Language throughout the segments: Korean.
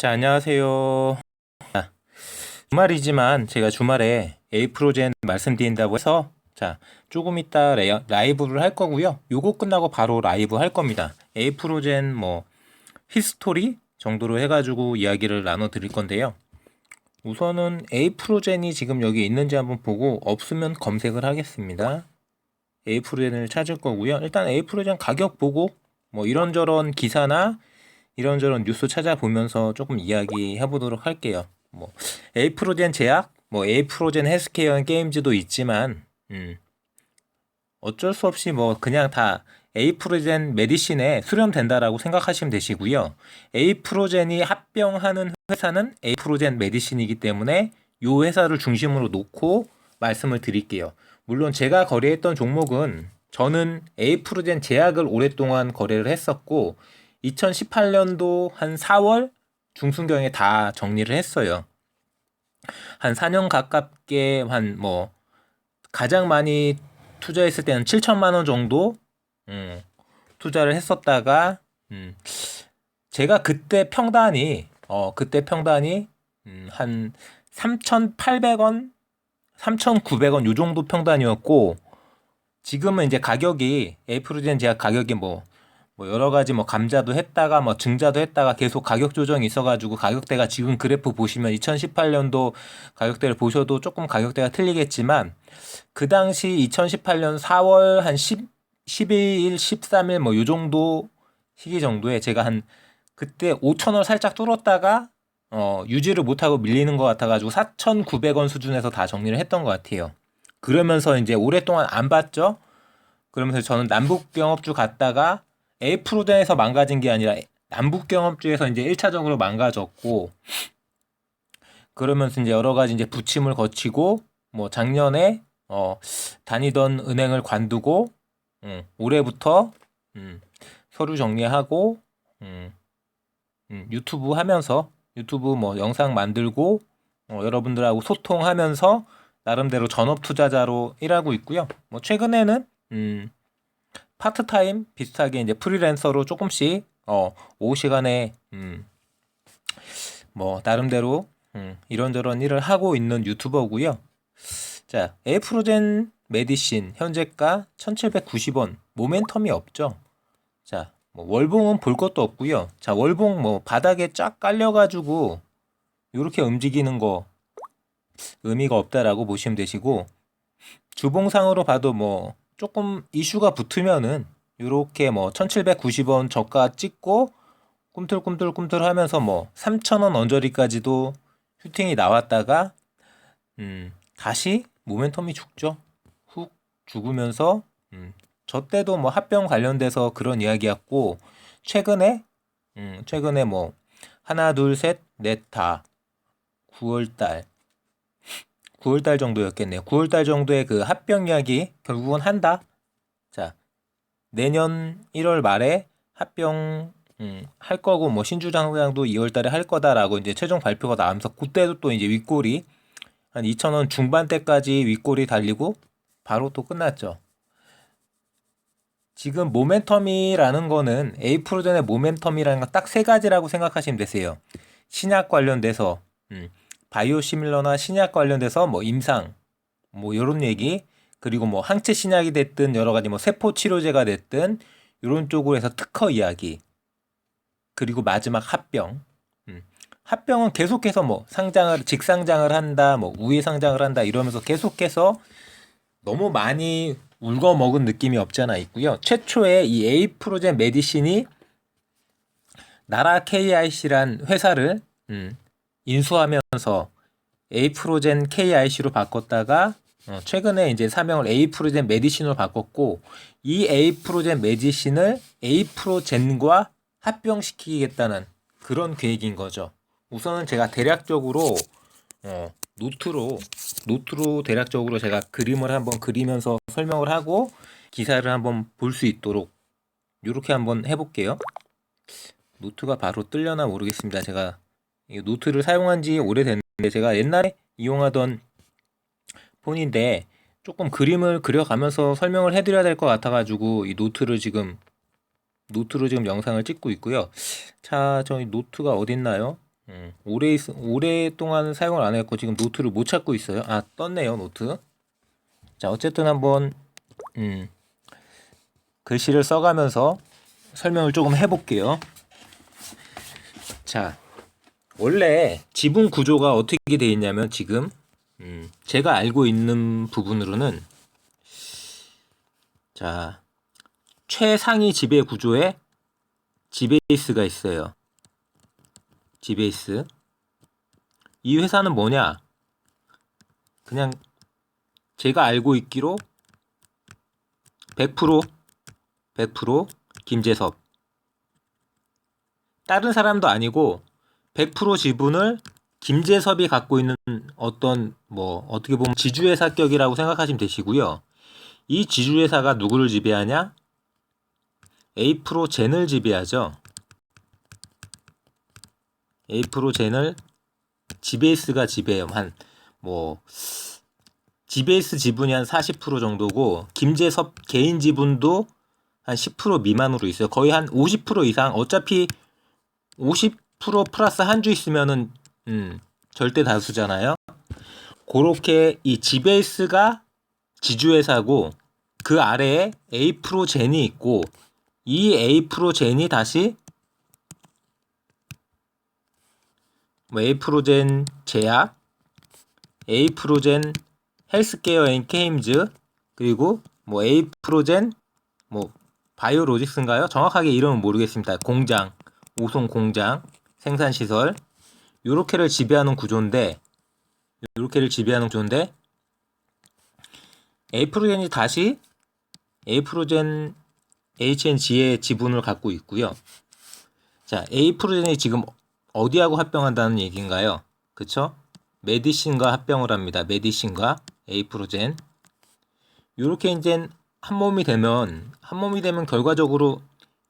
자, 안녕하세요. 자, 주말이지만 제가 주말에 에이프로젠 말씀드린다고 해서 조금 이따 라이브를 할 거고요. 요거 끝나고 바로 라이브 할 겁니다. 에이프로젠 히스토리 정도로 해가지고 이야기를 나눠 드릴 건데요. 우선은 에이프로젠이 지금 여기 있는지 한번 보고 없으면 검색을 하겠습니다. 에이프로젠을 찾을 거고요. 일단 에이프로젠 가격 보고 이런저런 기사나 이런저런 뉴스 찾아보면서 조금 이야기해 보도록 할게요. 에이프로젠 제약, 에이프로젠 헬스케어 앤 게임즈도 있지만 어쩔 수 없이 그냥 다 에이프로젠 메디신에 수렴된다라고 생각하시면 되시고요. 에이프로젠이 합병하는 회사는 에이프로젠 메디신이기 때문에 이 회사를 중심으로 놓고 말씀을 드릴게요. 물론 제가 거래했던 종목은 저는 에이프로젠 제약을 오랫동안 거래를 했었고 2018년도 한 4월 중순경에 다 정리를 했어요. 한 4년 가깝게 가장 많이 투자했을 때는 7천만 원 정도 투자를 했었다가 제가 그때 평단이 한 3,800원, 3,900원 요 정도 평단이었고 지금은 이제 가격이 에이프로젠 제약 가격이 여러 가지 감자도 했다가 증자도 했다가 계속 가격 조정이 있어가지고 가격대가 지금 그래프 보시면 2018년도 가격대를 보셔도 조금 가격대가 틀리겠지만 그 당시 2018년 4월 한 12일, 13일 요 정도 시기 정도에 제가 그때 5,000원 살짝 뚫었다가 유지를 못하고 밀리는 것 같아가지고 4,900원 수준에서 다 정리를 했던 것 같아요. 그러면서 이제 오랫동안 안 봤죠. 그러면서 저는 남북경업주 갔다가 에이프로젠에서 망가진 게 아니라 남북경업주에서 이제 1차적으로 망가졌고 그러면서 이제 여러 가지 이제 부침을 거치고 작년에 다니던 은행을 관두고 올해부터 서류 정리하고 유튜브 하면서 유튜브 영상 만들고 여러분들하고 소통하면서 나름대로 전업 투자자로 일하고 있고요. 최근에는 파트타임 비슷하게 이제 프리랜서로 조금씩 오후 시간에 나름대로 이런저런 일을 하고 있는 유튜버고요. 자, 에이프로젠 메디신 현재가 1,790원. 모멘텀이 없죠. 자, 월봉은 볼 것도 없고요. 자, 월봉 바닥에 쫙 깔려가지고 이렇게 움직이는 거 의미가 없다라고 보시면 되시고 주봉상으로 봐도 조금 이슈가 붙으면은 요렇게 1,790원 저가 찍고 꿈틀꿈틀 하면서 3,000원 언저리까지도 슈팅이 나왔다가 다시 모멘텀이 죽죠. 훅 죽으면서 저 때도 합병 관련돼서 그런 이야기였고 최근에 하나 둘 셋 넷 다 9월달 정도였겠네요. 9월달 정도에 그 합병 이야기 결국은 한다. 자, 내년 1월 말에 합병 할 거고 신주장도 2월달에 할 거다라고 이제 최종 발표가 나오면서 그때도 또 이제 윗골이 한 2,000원 중반대까지 윗골이 달리고 바로 또 끝났죠. 지금 모멘텀이라는 거는 에이프로젠의 모멘텀이라는 건 딱 세 가지라고 생각하시면 되세요. 신약 관련돼서 바이오시밀러나 신약 관련돼서 임상 요런 얘기 그리고 항체 신약이 됐든 여러 가지 세포 치료제가 됐든 이런 쪽으로 해서 특허 이야기 그리고 마지막 합병 합병은 계속해서 직상장을 한다 우회 상장을 한다 이러면서 계속해서 너무 많이 울거 먹은 느낌이 없잖아 있고요. 최초에 이 에이프로젠 메디신이 나라 KIC란 회사를 인수하면서 에이프로젠 KIC로 바꿨다가 최근에 이제 사명을 에이프로젠 메디신으로 바꿨고 이 에이프로젠 메디신을 에이프로젠과 합병시키겠다는 그런 계획인 거죠. 우선은 제가 대략적으로 노트로 대략적으로 제가 그림을 한번 그리면서 설명을 하고 기사를 한번 볼 수 있도록 이렇게 한번 해볼게요. 노트가 바로 뜰려나 모르겠습니다. 제가 이 노트를 사용한 지 오래됐는데 제가 옛날에 이용하던 폰인데 조금 그림을 그려가면서 설명을 해드려야 될 것 같아가지고 이 노트로 지금 영상을 찍고 있고요. 자, 저희 노트가 어딨나요? 오랫동안 사용을 안 했고 지금 노트를 못 찾고 있어요. 아, 떴네요, 노트. 자, 어쨌든 한번 글씨를 써가면서 설명을 조금 해볼게요. 자, 원래 지분 구조가 어떻게 되어 있냐면 지금 제가 알고 있는 부분으로는 자, 최상위 지배 구조에 지베이스가 있어요. 지베이스. 이 회사는 뭐냐? 그냥 제가 알고 있기로 100% 김재섭. 다른 사람도 아니고 100% 지분을 김재섭이 갖고 있는 어떤 뭐 어떻게 보면 지주회사격이라고 생각하시면 되시고요. 이 지주회사가 누구를 지배하냐? A 프로젠을 지배하죠. A 프로젠을 지베이스가 지배해요. 한 뭐 지베이스 지분이 한 40% 정도고 김재섭 개인 지분도 한 10% 미만으로 있어요. 거의 한 50% 이상. 어차피 50% 플러스 한 주 있으면은 절대 다수잖아요. 그렇게 이 지베이스가 지주회사고 그 아래에 A 프로젠이 있고 이 A 프로젠이 다시 뭐 A 프로젠 제약, A 프로젠 헬스케어 앤 게임즈, 그리고 뭐 A 프로젠 뭐 바이오로직스인가요? 정확하게 이름은 모르겠습니다. 공장, 오송 공장, 생산 시설 요렇게를 지배하는 구조인데 A 프로젠이 다시 A 프로젠 HNG의 지분을 갖고 있고요. 자, A 프로젠이 지금 어디하고 합병한다는 얘기인가요? 그쵸? 메디신과 합병을 합니다. 메디신과 A 프로젠. 요렇게 이제 한 몸이 되면 결과적으로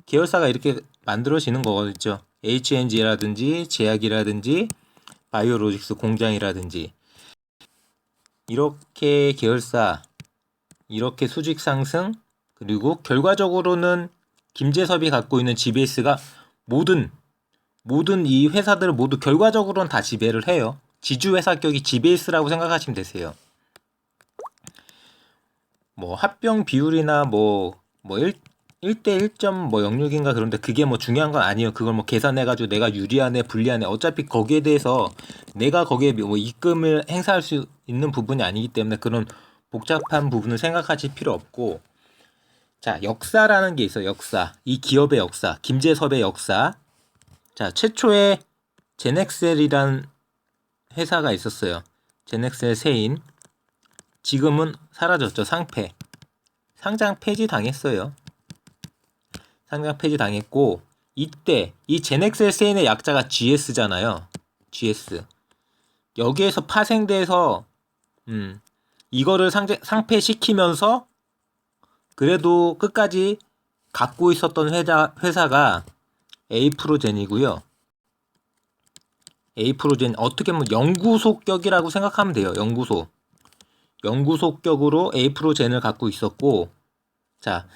계열사가 이렇게 만들어지는 거겠죠. HNG라든지 제약이라든지 바이오로직스 공장이라든지 이렇게 계열사, 이렇게 수직 상승, 그리고 결과적으로는 김재섭이 갖고 있는 지베이스가 모든 이 회사들을 모두 결과적으로는 다 지배를 해요. 지주회사격이 지베이스라고 생각하시면 되세요. 뭐 합병 비율이나 뭐 1대 1.06인가 그런데 그게 뭐 중요한 건 아니에요. 그걸 뭐 계산해가지고 내가 유리하네 불리하네 어차피 거기에 대해서 내가 거기에 뭐 입금을 행사할 수 있는 부분이 아니기 때문에 그런 복잡한 부분을 생각하실 필요 없고, 자, 역사라는 게 있어요. 역사. 이 기업의 역사, 김재섭의 역사. 자, 최초에 제넥셀이란 회사가 있었어요. 제넥셀 세인. 지금은 사라졌죠. 상장 폐지 당했어요. 상장 폐지 당했고, 이때 이 제넥셀 세인의 약자가 GS잖아요. GS. 여기에서 파생돼서 이거를 상폐시키면서 그래도 끝까지 갖고 있었던 회사가 A 프로젠이고요. A 프로젠 어떻게 보면 연구소격이라고 생각하면 돼요. 연구소격으로 A 프로젠을 갖고 있었고, 자,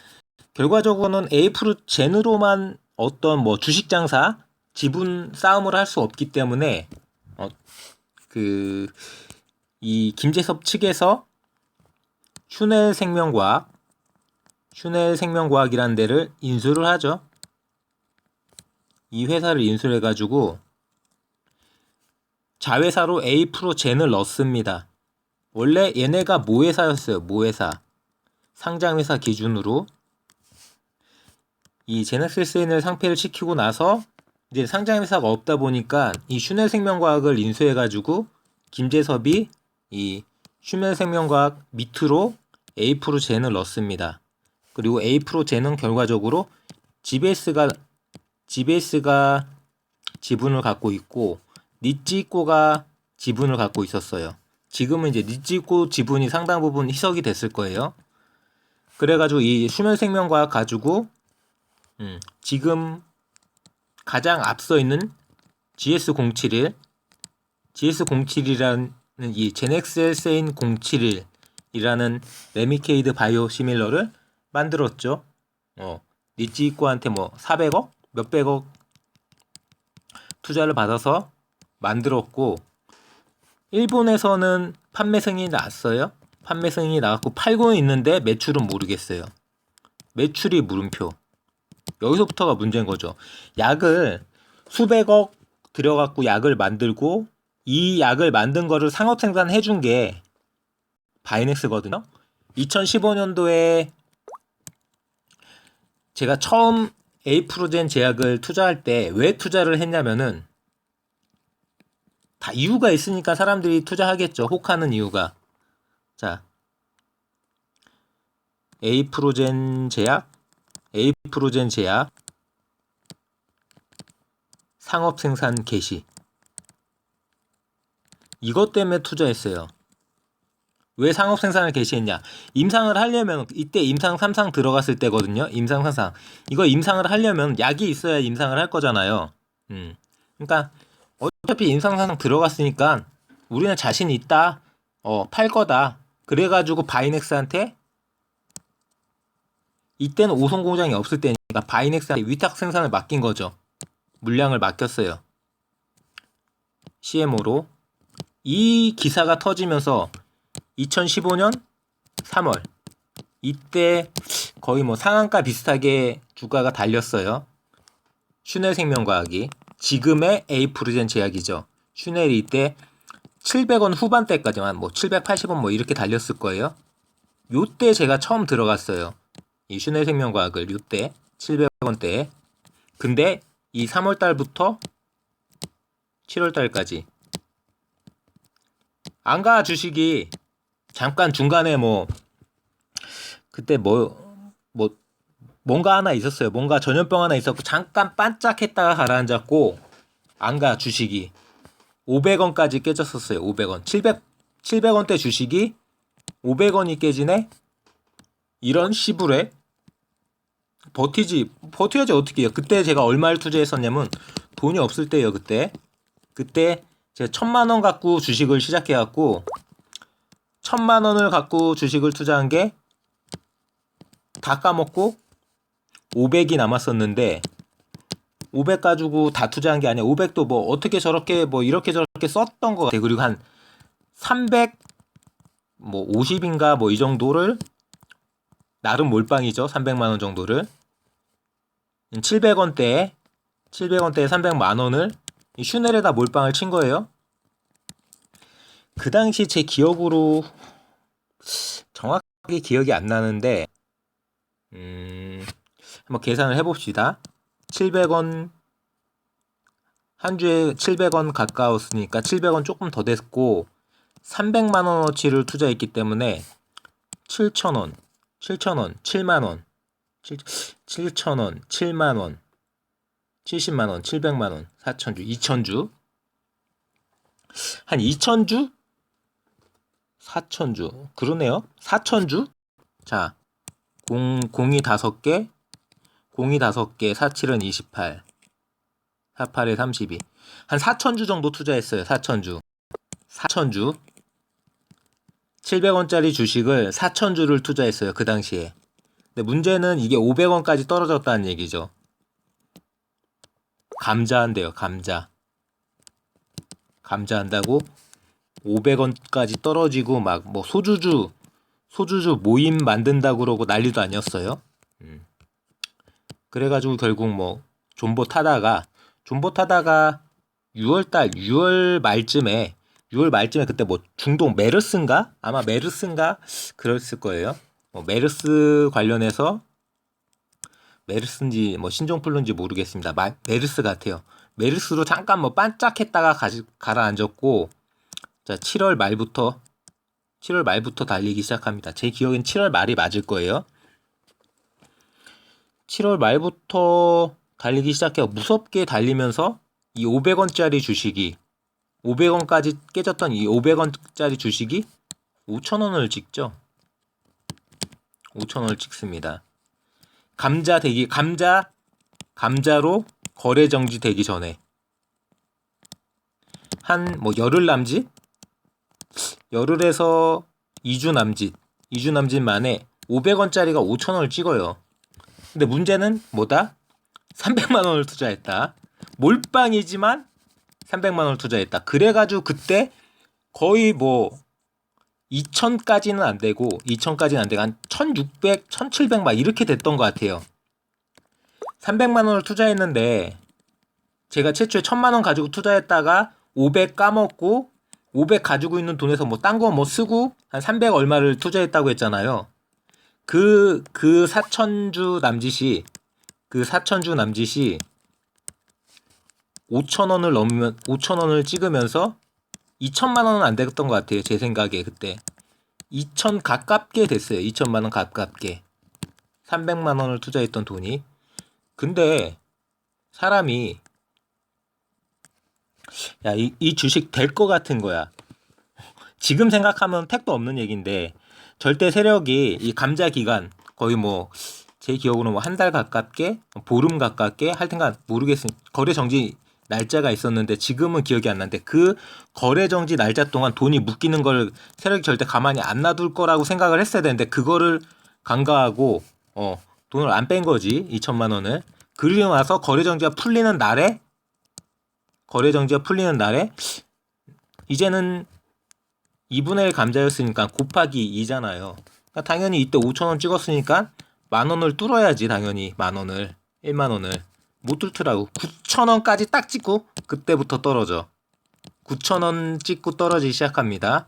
결과적으로는 A 프로젠으로만 어떤 뭐 주식 장사, 지분 싸움을 할 수 없기 때문에 이 김재섭 측에서 슈넬생명과학이라는 데를 인수를 하죠. 이 회사를 인수해가지고 자회사로 A 프로젠을 넣습니다. 원래 얘네가 모회사였어요. 모회사. 상장회사 기준으로. 이 제넥셀세인을 상폐를 시키고 나서 이제 상장회사가 없다 보니까 이 슈넬생명과학을 인수해가지고 김재섭이 이 슈넬생명과학 밑으로 A 프로젠을 넣습니다. 그리고 A 프로젠은 결과적으로 지베이스가 지분을 갖고 있고 니찌꼬가 지분을 갖고 있었어요. 지금은 이제 니찌꼬 지분이 상당 부분 희석이 됐을 거예요. 그래가지고 이 슈넬생명과학 가지고 지금 가장 앞서 있는 GS071이라는 이 제넥셀세인 071이라는 레미케이드 바이오시밀러를 만들었죠. 니찌꼬한테 뭐 400억? 몇백억 투자를 받아서 만들었고 일본에서는 판매 승인이 났어요. 판매 승인이 나왔고 팔고는 있는데 매출은 모르겠어요. 매출이 물음표. 여기서부터가 문제인 거죠. 약을 수백억 들여갖고 약을 만들고 이 약을 만든 거를 상업 생산해 준 게 바이넥스거든요. 2015년도에 제가 처음 에이프로젠 제약을 투자할 때 왜 투자를 했냐면은 다 이유가 있으니까 사람들이 투자하겠죠. 혹하는 이유가. 자, 에이프로젠 제약 상업 생산 개시. 이것 때문에 투자했어요. 왜 상업 생산을 개시했냐? 임상을 하려면 이때 임상 3상 들어갔을 때거든요. 임상 3상. 이거 임상을 하려면 약이 있어야 임상을 할 거잖아요. 그러니까 어차피 임상 3상 들어갔으니까 우리는 자신 있다. 팔 거다. 그래가지고 바이넥스한테 이때는 오송 공장이 없을 때니까 바이넥스한테 위탁 생산을 맡긴 거죠. 물량을 맡겼어요. CMO로. 이 기사가 터지면서 2015년 3월 이때 거의 뭐 상한가 비슷하게 주가가 달렸어요. 슈넬생명과학이 지금의 에이프로젠 제약이죠. 슈넬이 이때 700원 후반대까지만 뭐 780원 뭐 이렇게 달렸을 거예요. 요때 제가 처음 들어갔어요. 이 슈넬생명과학을 요때 700원대에. 근데 이 3월달부터 7월달까지 안 가 주식이. 잠깐 중간에 뭐 그때 뭔가 하나 있었어요. 뭔가 전염병 하나 있었고 잠깐 반짝했다가 가라앉았고 안 가 주식이 500원까지 깨졌었어요. 500원. 700원대 주식이 500원이 깨지네. 이런 시불에 버텨야지 어떻게 해요. 그때 제가 얼마를 투자했었냐면 돈이 없을 때예요. 그때 제가 1000만 원 갖고 주식을 시작해갖고 1000만 원을 갖고 주식을 투자한 게 다 까먹고 500이 남았었는데 500 가지고 다 투자한 게 아니야. 500도 뭐 어떻게 저렇게 뭐 이렇게 저렇게 썼던 것 같아. 그리고 한 300 뭐 50인가 뭐 이 정도를 나름 몰빵이죠. 300만 원 정도를 700원대에 300만 원을 슈넬에다 몰빵을 친 거예요. 그 당시 제 기억으로 정확하게 기억이 안 나는데 한번 계산을 해봅시다. 700원 한 주에 700원 가까웠으니까 700원 조금 더 됐고 300만 원어치를 투자했기 때문에 7,000원, 7만 원, 7,000원, 7만 원, 70만 원, 700만 원, 4,000주, 2,000주. 한 2,000주? 4,000주. 그러네요. 4,000주? 자, 0이 5개, 47은 28, 48에 32. 한 4,000주 정도 투자했어요. 4,000주. 700원짜리 주식을 4,000주를 투자했어요. 그 당시에. 근데 문제는 이게 500원까지 떨어졌다는 얘기죠. 감자한대요. 감자한다고 500원까지 떨어지고 막 뭐 소주주 모임 만든다고 그러고 난리도 아니었어요. 그래가지고 결국 뭐 존버 타다가 6월 말쯤에 그때 뭐 중동 메르스인가? 아마 메르스인가? 그랬을 거예요. 메르스 관련해서 메르스인지 뭐 신종플루인지 모르겠습니다. 메르스 같아요. 메르스로 잠깐 뭐 반짝했다가 가라앉았고 자 7월 말부터 달리기 시작합니다. 제 기억엔 7월 말이 맞을 거예요. 7월 말부터 달리기 시작해요. 무섭게 달리면서 이 500원짜리 주식이 500원까지 깨졌던 이 500원짜리 주식이 5,000원을 찍죠. 5,000원을 찍습니다. 감자로 거래 정지 되기 전에 한 뭐 열흘에서 2주 남짓 만에 500원짜리가 5,000원을 찍어요. 근데 문제는 뭐다? 300만 원을 투자했다. 몰빵이지만 300만 원을 투자했다. 그래가지고 그때 거의 뭐 2천까지는 안 되고 한 1600, 1700 막 이렇게 됐던 것 같아요. 300만 원을 투자했는데 제가 최초에 1000만 원 가지고 투자했다가 500 까먹고 500 가지고 있는 돈에서 뭐 딴 거 뭐 쓰고 한 300 얼마를 투자했다고 했잖아요. 그 사천주 남짓이 5,000원을 넘으면 5,000원을 찍으면서 2천만 원은 안 됐던 것 같아요. 제 생각에 그때 2천 가깝게 됐어요. 2천만 원 가깝게 300만 원을 투자했던 돈이. 근데 사람이 야, 이 주식 될 것 같은 거야. 지금 생각하면 택도 없는 얘기인데 절대 세력이 이 감자 기간 거의 뭐 제 기억으로 뭐 한 달 가깝게 보름 가깝게 하여튼간 모르겠어요. 거래 정지 날짜가 있었는데 지금은 기억이 안 나는데 그 거래 정지 날짜 동안 돈이 묶이는 걸 세력이 절대 가만히 안 놔둘 거라고 생각을 했어야 되는데 그거를 간과하고 돈을 안 뺀 거지. 2천만 원을. 그리고 나서 거래 정지가 풀리는 날에 이제는 2분의 1 감자였으니까 곱하기 2잖아요. 그러니까 당연히 이때 5,000원 찍었으니까 만 원을 뚫어야지. 당연히 만 원을 1만 원을 못 뚫더라고. 9,000원까지 딱 찍고 그때부터 떨어져. 9,000원 찍고 떨어지기 시작합니다.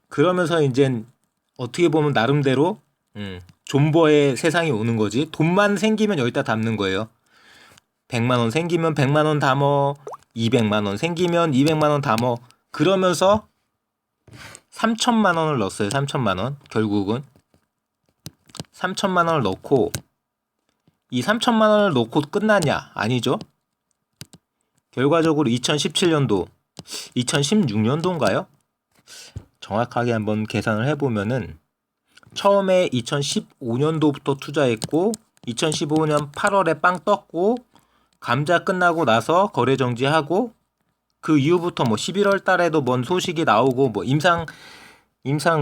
그러면서 이젠 어떻게 보면 나름대로 존버의 세상이 오는 거지. 돈만 생기면 여기다 담는 거예요. 100만 원 생기면 100만 원 담어, 200만 원 생기면 200만 원 담어. 그러면서 3천만 원을 넣었어요. 3천만 원. 결국은 3천만 원을 넣고 이 3천만 원을 넣고 끝났냐? 아니죠. 결과적으로 2017년도, 2016년도인가요? 정확하게 한번 계산을 해보면은 처음에 2015년도부터 투자했고 2015년 8월에 빵 떴고 감자 끝나고 나서 거래 정지하고 그 이후부터 뭐 11월 달에도 뭔 소식이 나오고 뭐 임상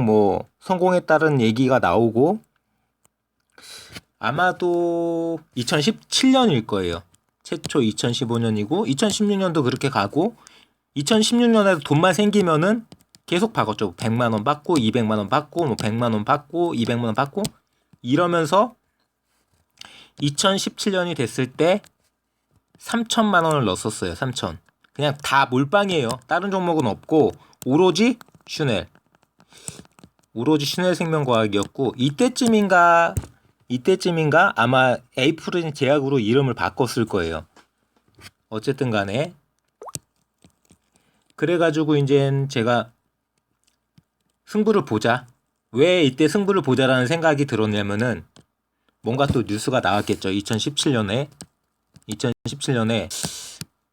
뭐 성공했다는 얘기가 나오고 아마도 2017년일 거예요. 최초 2015년이고 2016년도 그렇게 가고 2016년에도 돈만 생기면은 계속 바꿨죠. 100만 원 받고 200만 원 받고 뭐 100만 원 받고 200만 원 받고 이러면서 2017년이 됐을 때 3천만 원을 넣었어요. 3천. 그냥 다 몰빵이에요. 다른 종목은 없고 오로지 슈넬 생명과학이었고 이때쯤인가 아마 에이프로젠 제약으로 이름을 바꿨을 거예요. 어쨌든 간에 그래가지고 이제 제가 승부를 보자. 왜 이때 승부를 보자라는 생각이 들었냐면은 뭔가 또 뉴스가 나왔겠죠. 2017년에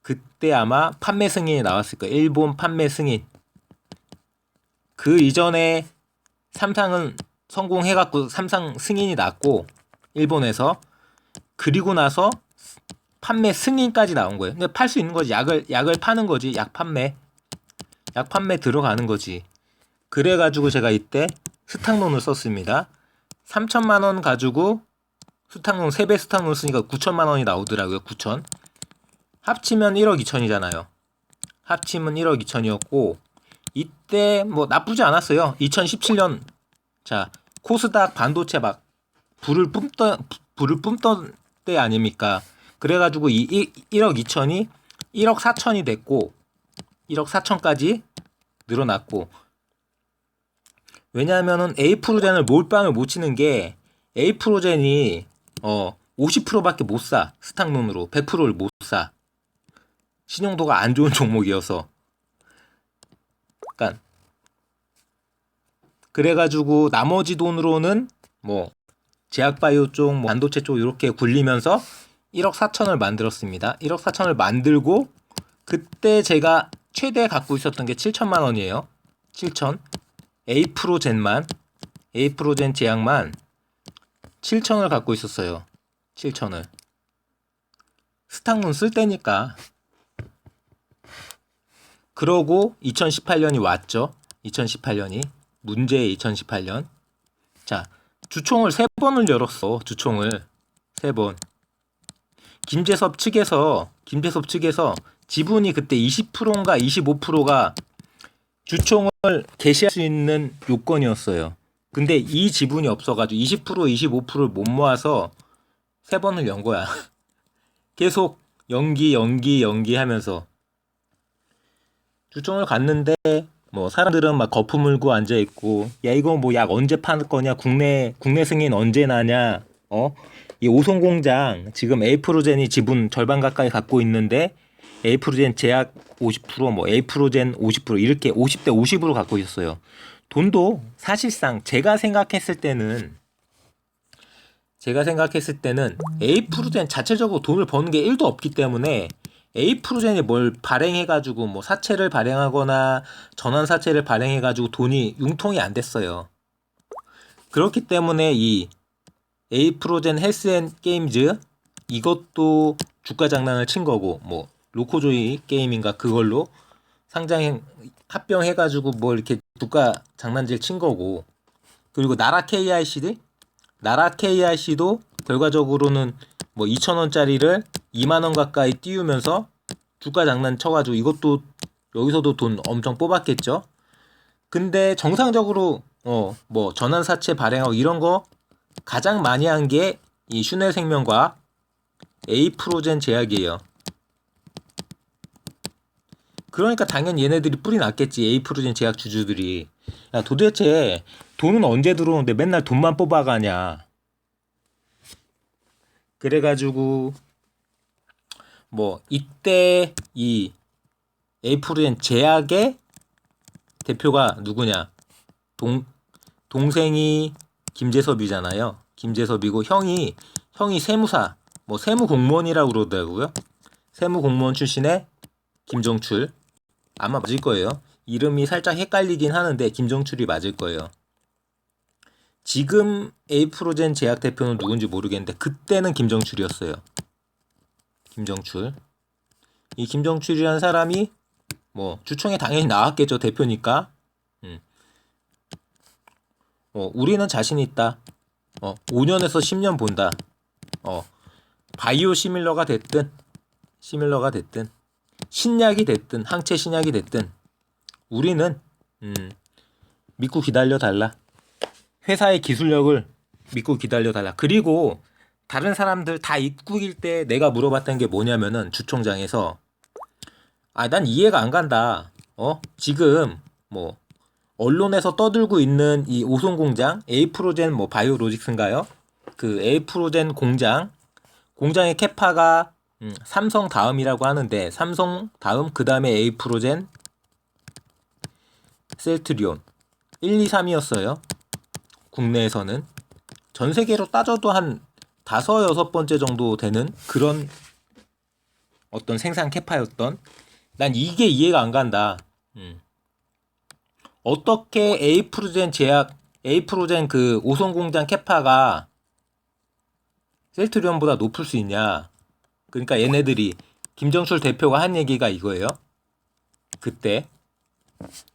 그때 아마 판매 승인이 나왔을 거예요. 일본 판매 승인. 그 이전에 삼상은 성공해갖고 삼상 승인이 났고 일본에서 그리고 나서 판매 승인까지 나온 거예요. 근데 팔 수 있는 거지. 약을 파는 거지. 약 판매 들어가는 거지. 그래가지고 제가 이때 스탁론을 썼습니다. 3천만 원 가지고 스탁론 3배 스탁론 쓰니까 9천만 원이 나오더라고요. 9천. 합치면 1억 2천이잖아요. 합치면 1억 2천이었고 이때 뭐 나쁘지 않았어요. 2017년 자 코스닥 반도체 막 불을 뿜던 때 아닙니까? 그래가지고 이 1억 2천이 1억 4천이 됐고 1억 4천까지 늘어났고 왜냐하면은 에이프로젠을 몰빵을 못 치는 게 에이프로젠이 50%밖에 못 사. 스탁론으로 100%를 못 사. 신용도가 안 좋은 종목이어서. 그러니까 그래가지고 나머지 돈으로는 뭐 제약바이오 쪽, 뭐 반도체 쪽 이렇게 굴리면서 1억 4천을 만들었습니다. 1억 4천을 만들고 그때 제가 최대 갖고 있었던 게 7천만 원이에요. 7천. 에이프로젠 제약만 7천을 갖고 있었어요. 7천을. 스탁론 쓸 때니까. 그러고 2018년이 왔죠. 2018년이. 문제의 2018년. 자, 주총을 3번을 열었어. 주총을 3번. 김재섭 측에서 지분이 그때 20%인가 25%가 주총을 개시할 수 있는 요건이었어요. 근데 이 지분이 없어가지고 20% 25%를 못 모아서 3번을 연 거야. 계속 연기 하면서 주총을 갔는데 뭐 사람들은 막 거품 물고 앉아 있고, 야 이거 뭐 약 언제 팔 거냐, 국내 승인 언제 나냐, 이 오송공장 지금 에이프로젠이 지분 절반 가까이 갖고 있는데 에이프로젠 제약 50%, 뭐 에이프로젠 50% 이렇게 50대 50으로 갖고 있었어요. 돈도 사실상 제가 생각했을 때는 에이프로젠 자체적으로 돈을 버는 게 1도 없기 때문에 에이프로젠이 뭘 발행해가지고 뭐 사채를 발행하거나 전환 사채를 발행해가지고 돈이 융통이 안 됐어요. 그렇기 때문에 이 에이프로젠 헬스앤게임즈 이것도 주가 장난을 친 거고, 뭐 로코조이 게임인가 그걸로 상장 합병해가지고 뭐 이렇게 주가 장난질 친 거고, 그리고 나라 KIC도 결과적으로는 뭐 2,000원짜리를 2만원 가까이 띄우면서 주가 장난 쳐가지고 이것도 여기서도 돈 엄청 뽑았겠죠. 근데 정상적으로 뭐 전환사채 발행하고 이런 거 가장 많이 한 게 이 슈넬생명과 에이프로젠 제약이에요. 그러니까 당연히 얘네들이 뿔이 났겠지. 에이프로젠 제약 주주들이. 야 도대체 돈은 언제 들어오는데 맨날 돈만 뽑아가냐. 그래가지고 뭐 이때 이 에이프로젠 제약의 대표가 누구냐. 동생이 김재섭이잖아요. 김재섭이고 형이 세무사, 뭐 세무공무원이라고 그러더라고요. 세무공무원 출신의 김정출. 아마 맞을 거예요. 이름이 살짝 헷갈리긴 하는데 김정출이 맞을 거예요. 지금 에이프로젠 제약 대표는 누군지 모르겠는데 그때는 김정출이었어요. 김정출. 이 김정출이라는 사람이 뭐 주총에 당연히 나왔겠죠. 대표니까. 우리는 자신 있다. 5년에서 10년 본다. 바이오 시밀러가 됐든 신약이 됐든 항체 신약이 됐든 우리는 믿고 기다려 달라. 회사의 기술력을 믿고 기다려 달라. 그리고 다른 사람들 다 입국일 때 내가 물어봤던 게 뭐냐면은 주총장에서 난 이해가 안 간다. 지금 뭐 언론에서 떠들고 있는 이 오송공장 에이프로젠 뭐 바이오로직스인가요? 그 에이프로젠 공장의 캐파가 삼성 다음이라고 하는데 삼성 다음 그 다음에 에이프로젠 셀트리온 1, 2, 3이었어요. 국내에서는 전 세계로 따져도 한 5, 6번째 정도 되는 그런 어떤 생산 캐파였던. 난 이게 이해가 안 간다. 어떻게 에이프로젠 그 오송공장 캐파가 셀트리온보다 높을 수 있냐. 그러니까 얘네들이 김정출 대표가 한 얘기가 이거예요. 그때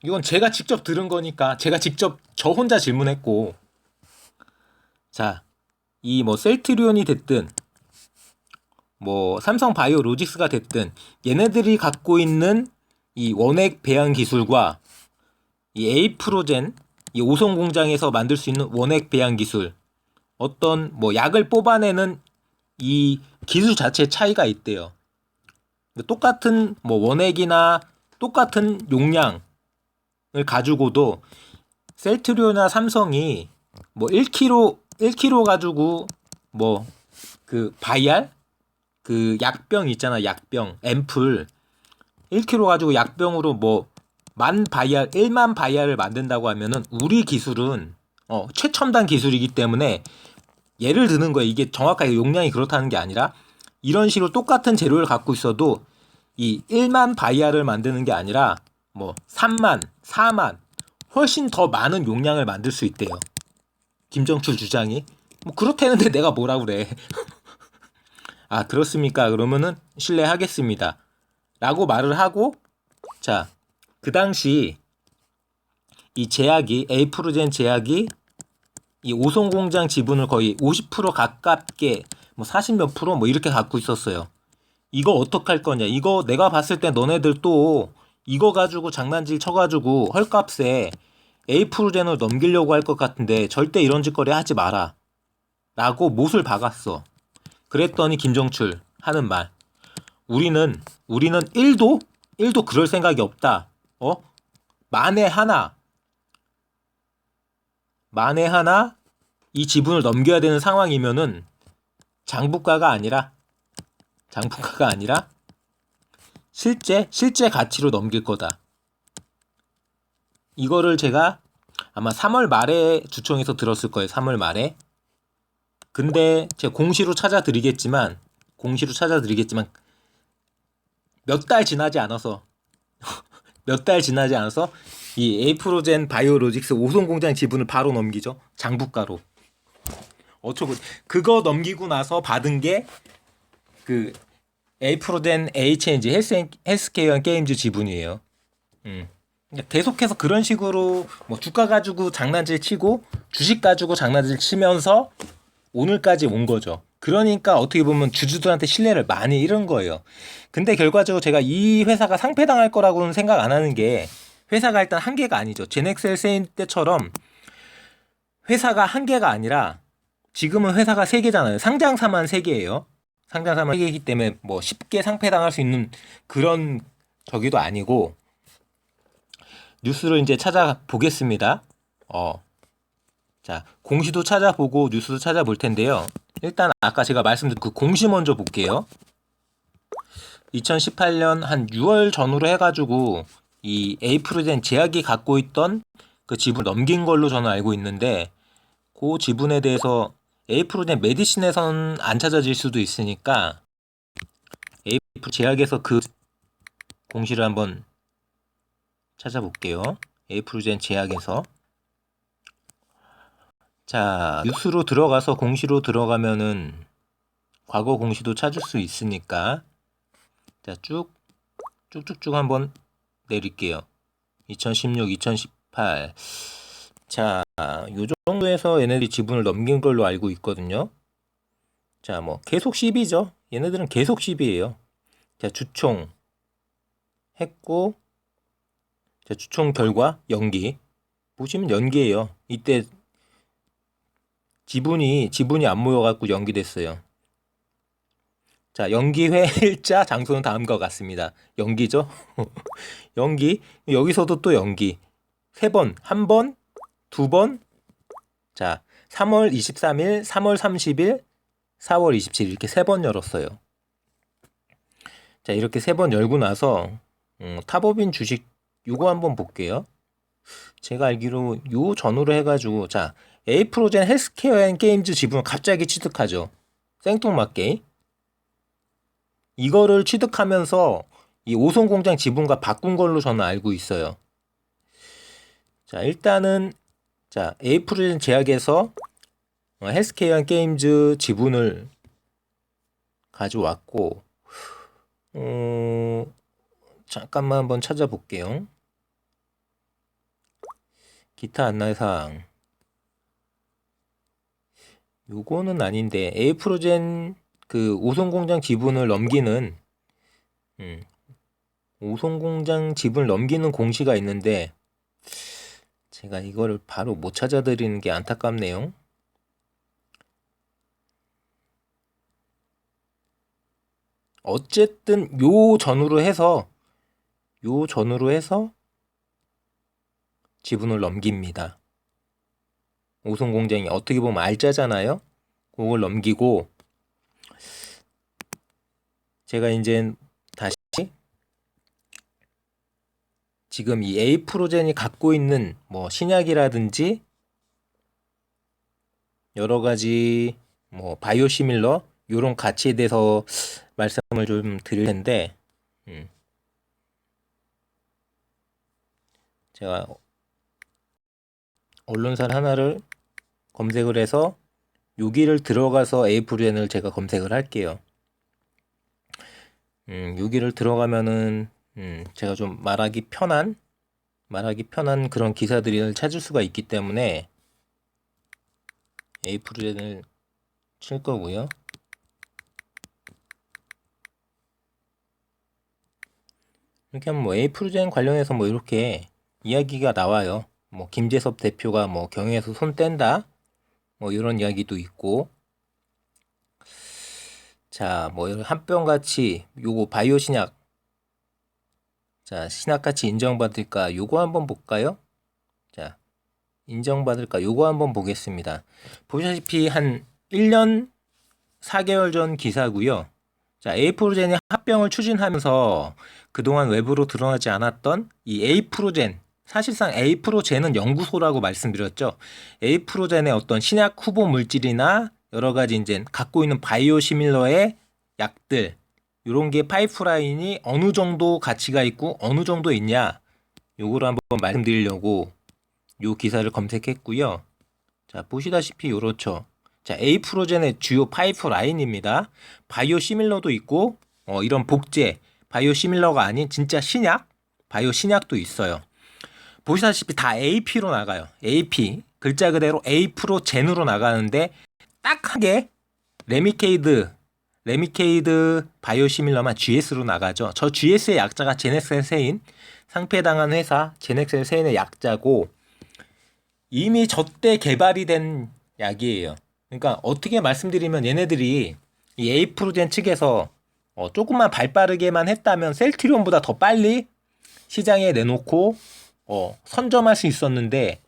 이건 제가 직접 들은 거니까 제가 직접 저 혼자 질문했고, 자, 이 뭐 셀트리온이 됐든 뭐 삼성 바이오로직스가 됐든 얘네들이 갖고 있는 이 원액 배양 기술과 이 에이프로젠 이 오송 공장에서 만들 수 있는 원액 배양 기술, 어떤 뭐 약을 뽑아내는 이 기술 자체의 차이가 있대요. 똑같은 뭐 원액이나 똑같은 용량을 가지고도 셀트리온이나 삼성이 뭐 1kg 가지고 뭐 그 바이알 그 약병 있잖아. 약병 앰플 1kg 가지고 약병으로 뭐 1만 바이알을 만든다고 하면은 우리 기술은 최첨단 기술이기 때문에 예를 드는 거예요. 이게 정확하게 용량이 그렇다는 게 아니라 이런 식으로 똑같은 재료를 갖고 있어도 이 1만 바이알을 만드는 게 아니라 뭐 3만, 4만 훨씬 더 많은 용량을 만들 수 있대요. 김정출 주장이. 뭐 그렇다는데 내가 뭐라 그래. 아 그렇습니까? 그러면은 신뢰하겠습니다. 라고 말을 하고, 자, 그 당시 이 제약이 에이프로젠 제약이 이 오송공장 지분을 거의 50% 가깝게 뭐 40 몇 프로 뭐 이렇게 갖고 있었어요. 이거 어떡할 거냐. 이거 내가 봤을 때 너네들 또 이거 가지고 장난질 쳐가지고 헐값에 에이프로젠을 넘기려고 할 것 같은데 절대 이런 짓거리 하지 마라. 라고 못을 박았어. 그랬더니 김정출 하는 말. 우리는 1도 그럴 생각이 없다. 만에 하나 이 지분을 넘겨야 되는 상황이면은 장부가가 아니라 실제 가치로 넘길 거다. 이거를 제가 아마 3월 말에 주총에서 들었을 거예요. 3월 말에. 근데 제가 공시로 찾아드리겠지만 몇 달 지나지 않아서 이 에이프로젠 바이오로직스 오송공장 지분을 바로 넘기죠. 장부가로. 어쩌고 그거 넘기고 나서 받은 게 그 에이프로젠 H&G 헬스케어 게임즈 지분이에요. 계속해서 그런 식으로 뭐 주가 가지고 장난질 치고 주식 가지고 장난질 치면서 오늘까지 온 거죠. 그러니까 어떻게 보면 주주들한테 신뢰를 많이 잃은 거예요. 근데 결과적으로 제가 이 회사가 상폐당할 거라고는 생각 안 하는 게 회사가 일단 한 개가 아니죠. 제넥셀세인 때처럼 회사가 한 개가 아니라 지금은 회사가 세 개잖아요. 상장사만 세 개예요. 상장사만 세 개이기 때문에 뭐 쉽게 상폐당할 수 있는 그런 저기도 아니고 뉴스를 이제 찾아보겠습니다. 자, 공시도 찾아보고 뉴스도 찾아볼 텐데요. 일단 아까 제가 말씀드린 그 공시 먼저 볼게요. 2018년 한 6월 전후로 해가지고 이 에이프로젠 제약이 갖고 있던 그 지분 넘긴 걸로 저는 알고 있는데 그 지분에 대해서 에이프로젠 메디신에선 안 찾아질 수도 있으니까 에이프로 제약에서 그 공시를 한번 찾아볼게요. 에이프로젠 제약에서 자 뉴스로 들어가서 공시로 들어가면은 과거 공시도 찾을 수 있으니까 자 쭉쭉쭉 한번 내릴게요. 2016, 2018 자, 요 정도에서 얘네들이 지분을 넘긴 걸로 알고 있거든요. 자, 뭐 계속 10이죠. 얘네들은 계속 10이에요. 자, 주총 했고 자, 주총 결과 연기 보시면 연기예요. 이때 지분이 안 모여갖고 연기됐어요. 자, 연기회 일자 장소는 다음과 같습니다. 연기죠? 연기. 여기서도 또 연기. 3번, 1번, 2번. 자, 3월 23일, 3월 30일, 4월 27일 이렇게 3번 열었어요. 자, 이렇게 3번 열고 나서 탑업인 주식 요거 한번 볼게요. 제가 알기로 요 전후로 해가지고 자, 에이프로젠 헬스케어 앤 게임즈 지분을 갑자기 취득하죠. 생뚱맞게. 이거를 취득하면서 이 오송공장 지분과 바꾼 걸로 저는 알고 있어요. 자, 일단은 자, 에이프로젠 제약에서 헬스케어 앤 게임즈 지분을 가져왔고 잠깐만 한번 찾아볼게요. 기타 안내사항 요거는 아닌데 에이프로젠 그 오송공장 지분을 넘기는 오송공장 지분을 넘기는 공시가 있는데 제가 이거를 바로 못 찾아드리는 게 안타깝네요. 어쨌든 요 전후로 해서 지분을 넘깁니다. 오송공장이 어떻게 보면 알짜잖아요. 그걸 넘기고 제가 이제 다시 지금 이 에이프로젠이 갖고 있는 뭐 신약이라든지 여러 가지 뭐 바이오시밀러 요런 가치에 대해서 말씀을 좀 드릴 텐데 제가 언론사 하나를 검색을 해서 여기를 들어가서 에이프로젠을 제가 검색을 할게요. 여기를 들어가면은 제가 좀 말하기 편한 그런 기사들을 찾을 수가 있기 때문에 에이프로젠을 칠 거고요. 이렇게 하면 뭐 에이프로젠 관련해서 뭐 이렇게 이야기가 나와요. 뭐 김재섭 대표가 뭐 경영에서 손 뗀다 뭐 이런 이야기도 있고. 자, 뭐 한병같이 요거 바이오 신약, 자 신약같이 인정받을까 요거 한번 볼까요? 자, 인정받을까 요거 한번 보겠습니다. 보시다시피 한 1년 4개월 전 기사고요. 자, 에이프로젠이 합병을 추진하면서 그동안 외부로 드러나지 않았던 이 에이프로젠, 사실상 에이프로젠은 연구소라고 말씀드렸죠. 에이프로젠의 어떤 신약 후보 물질이나 여러 가지 이제 갖고 있는 바이오 시밀러의 약들, 이런 게 파이프라인이 어느 정도 가치가 있고 어느 정도 있냐, 요거를 한번 말씀드리려고 요 기사를 검색했고요. 자, 보시다시피 요렇죠. 자, 에이프로젠의 주요 파이프라인입니다. 바이오 시밀러도 있고 이런 복제, 바이오 시밀러가 아닌 진짜 신약, 바이오 신약도 있어요. 보시다시피 다 AP로 나가요. AP, 글자 그대로 에이프로젠으로 나가는데 딱 한 개 레미케이드 바이오 시밀러만 GS로 나가죠. 저 GS의 약자가 제넥셀세인, 상폐당한 회사 제넥셀세인의 약자고 이미 저때 개발이 된 약이에요. 그러니까 어떻게 말씀드리면 얘네들이 이 에이프로젠 측에서 조금만 발빠르게만 했다면 셀트리온보다 더 빨리 시장에 내놓고 선점할 수 있었는데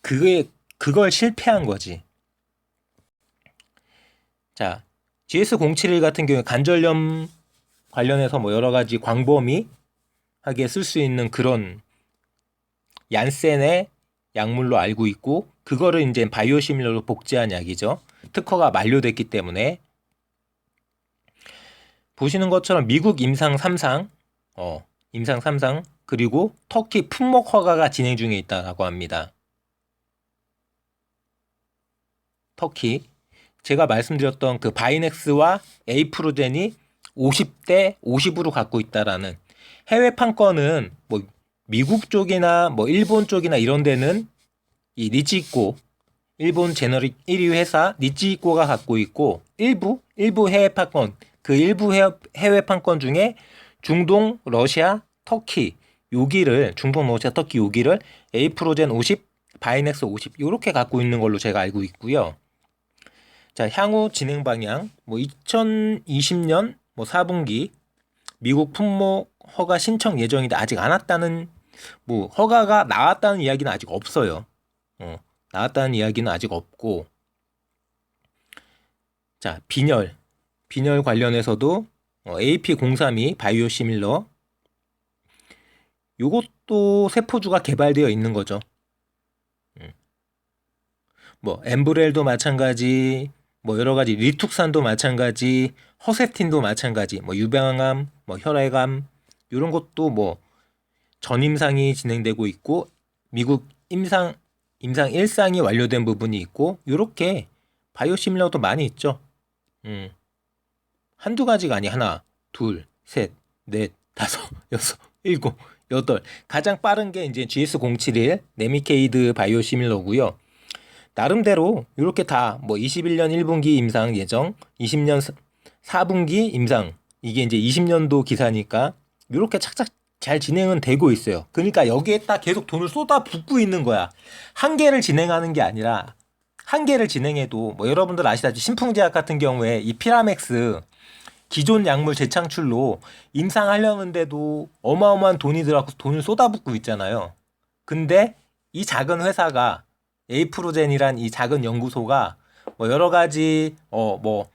그걸 실패한 거지. 자, GS071 같은 경우에 관절염 관련해서 뭐 여러 가지 광범위하게 쓸 수 있는 그런 얀센의 약물로 알고 있고, 그거를 이제 바이오시밀러로 복제한 약이죠. 특허가 만료됐기 때문에. 보시는 것처럼 미국 임상 3상, 임상 3상, 그리고 터키 품목 허가가 진행 중에 있다고 합니다. 터키. 제가 말씀드렸던 그 바이넥스와 에이프로젠이 50대 50으로 갖고 있다라는, 해외 판권은 뭐 미국 쪽이나 뭐 일본 쪽이나 이런 데는 이 니치이코, 일본 제너릭 1위 회사 니치이코가 갖고 있고, 일부 해외 판권, 그 일부 해외 판권 중에 중동, 러시아, 터키 요기를, 중동, 러시아, 터키 요기를 에이프로젠 50, 바이넥스 50 요렇게 갖고 있는 걸로 제가 알고 있고요. 자, 향후 진행 방향, 뭐 2020년 뭐 4분기 미국 품목 허가 신청 예정인데 아직 안 왔다는, 뭐 허가가 나왔다는 이야기는 아직 없어요. 나왔다는 이야기는 아직 없고. 자, 빈혈 관련해서도 AP032 바이오 시밀러, 요것도 세포주가 개발되어 있는 거죠. 뭐 엠브렐도 마찬가지, 뭐 여러 가지, 리툭산도 마찬가지, 허세틴도 마찬가지, 뭐 유방암, 뭐 혈액암 이런 것도 뭐 전임상이 진행되고 있고, 미국 임상 1상이 완료된 부분이 있고, 요렇게 바이오시밀러도 많이 있죠. 한두 가지가 아니, 하나, 둘, 셋, 넷, 다섯, 여섯, 일곱, 여덟. 가장 빠른 게 이제 GS071 레미케이드 바이오시밀러고요. 나름대로 이렇게 다 뭐 21년 1분기 임상 예정, 20년 4분기 임상, 이게 이제 20년도 기사니까 이렇게 착착 잘 진행은 되고 있어요. 그러니까 여기에 딱 계속 돈을 쏟아붓고 있는 거야. 한 개를 진행하는 게 아니라, 한 개를 진행해도 뭐 여러분들 아시다시피 신풍제약 같은 경우에 이 피라맥스 기존 약물 재창출로 임상하려는데도 어마어마한 돈이 들어가서 돈을 쏟아붓고 있잖아요. 근데 이 작은 회사가, 에이프로젠이란 이 작은 연구소가 뭐 여러 가지 뭐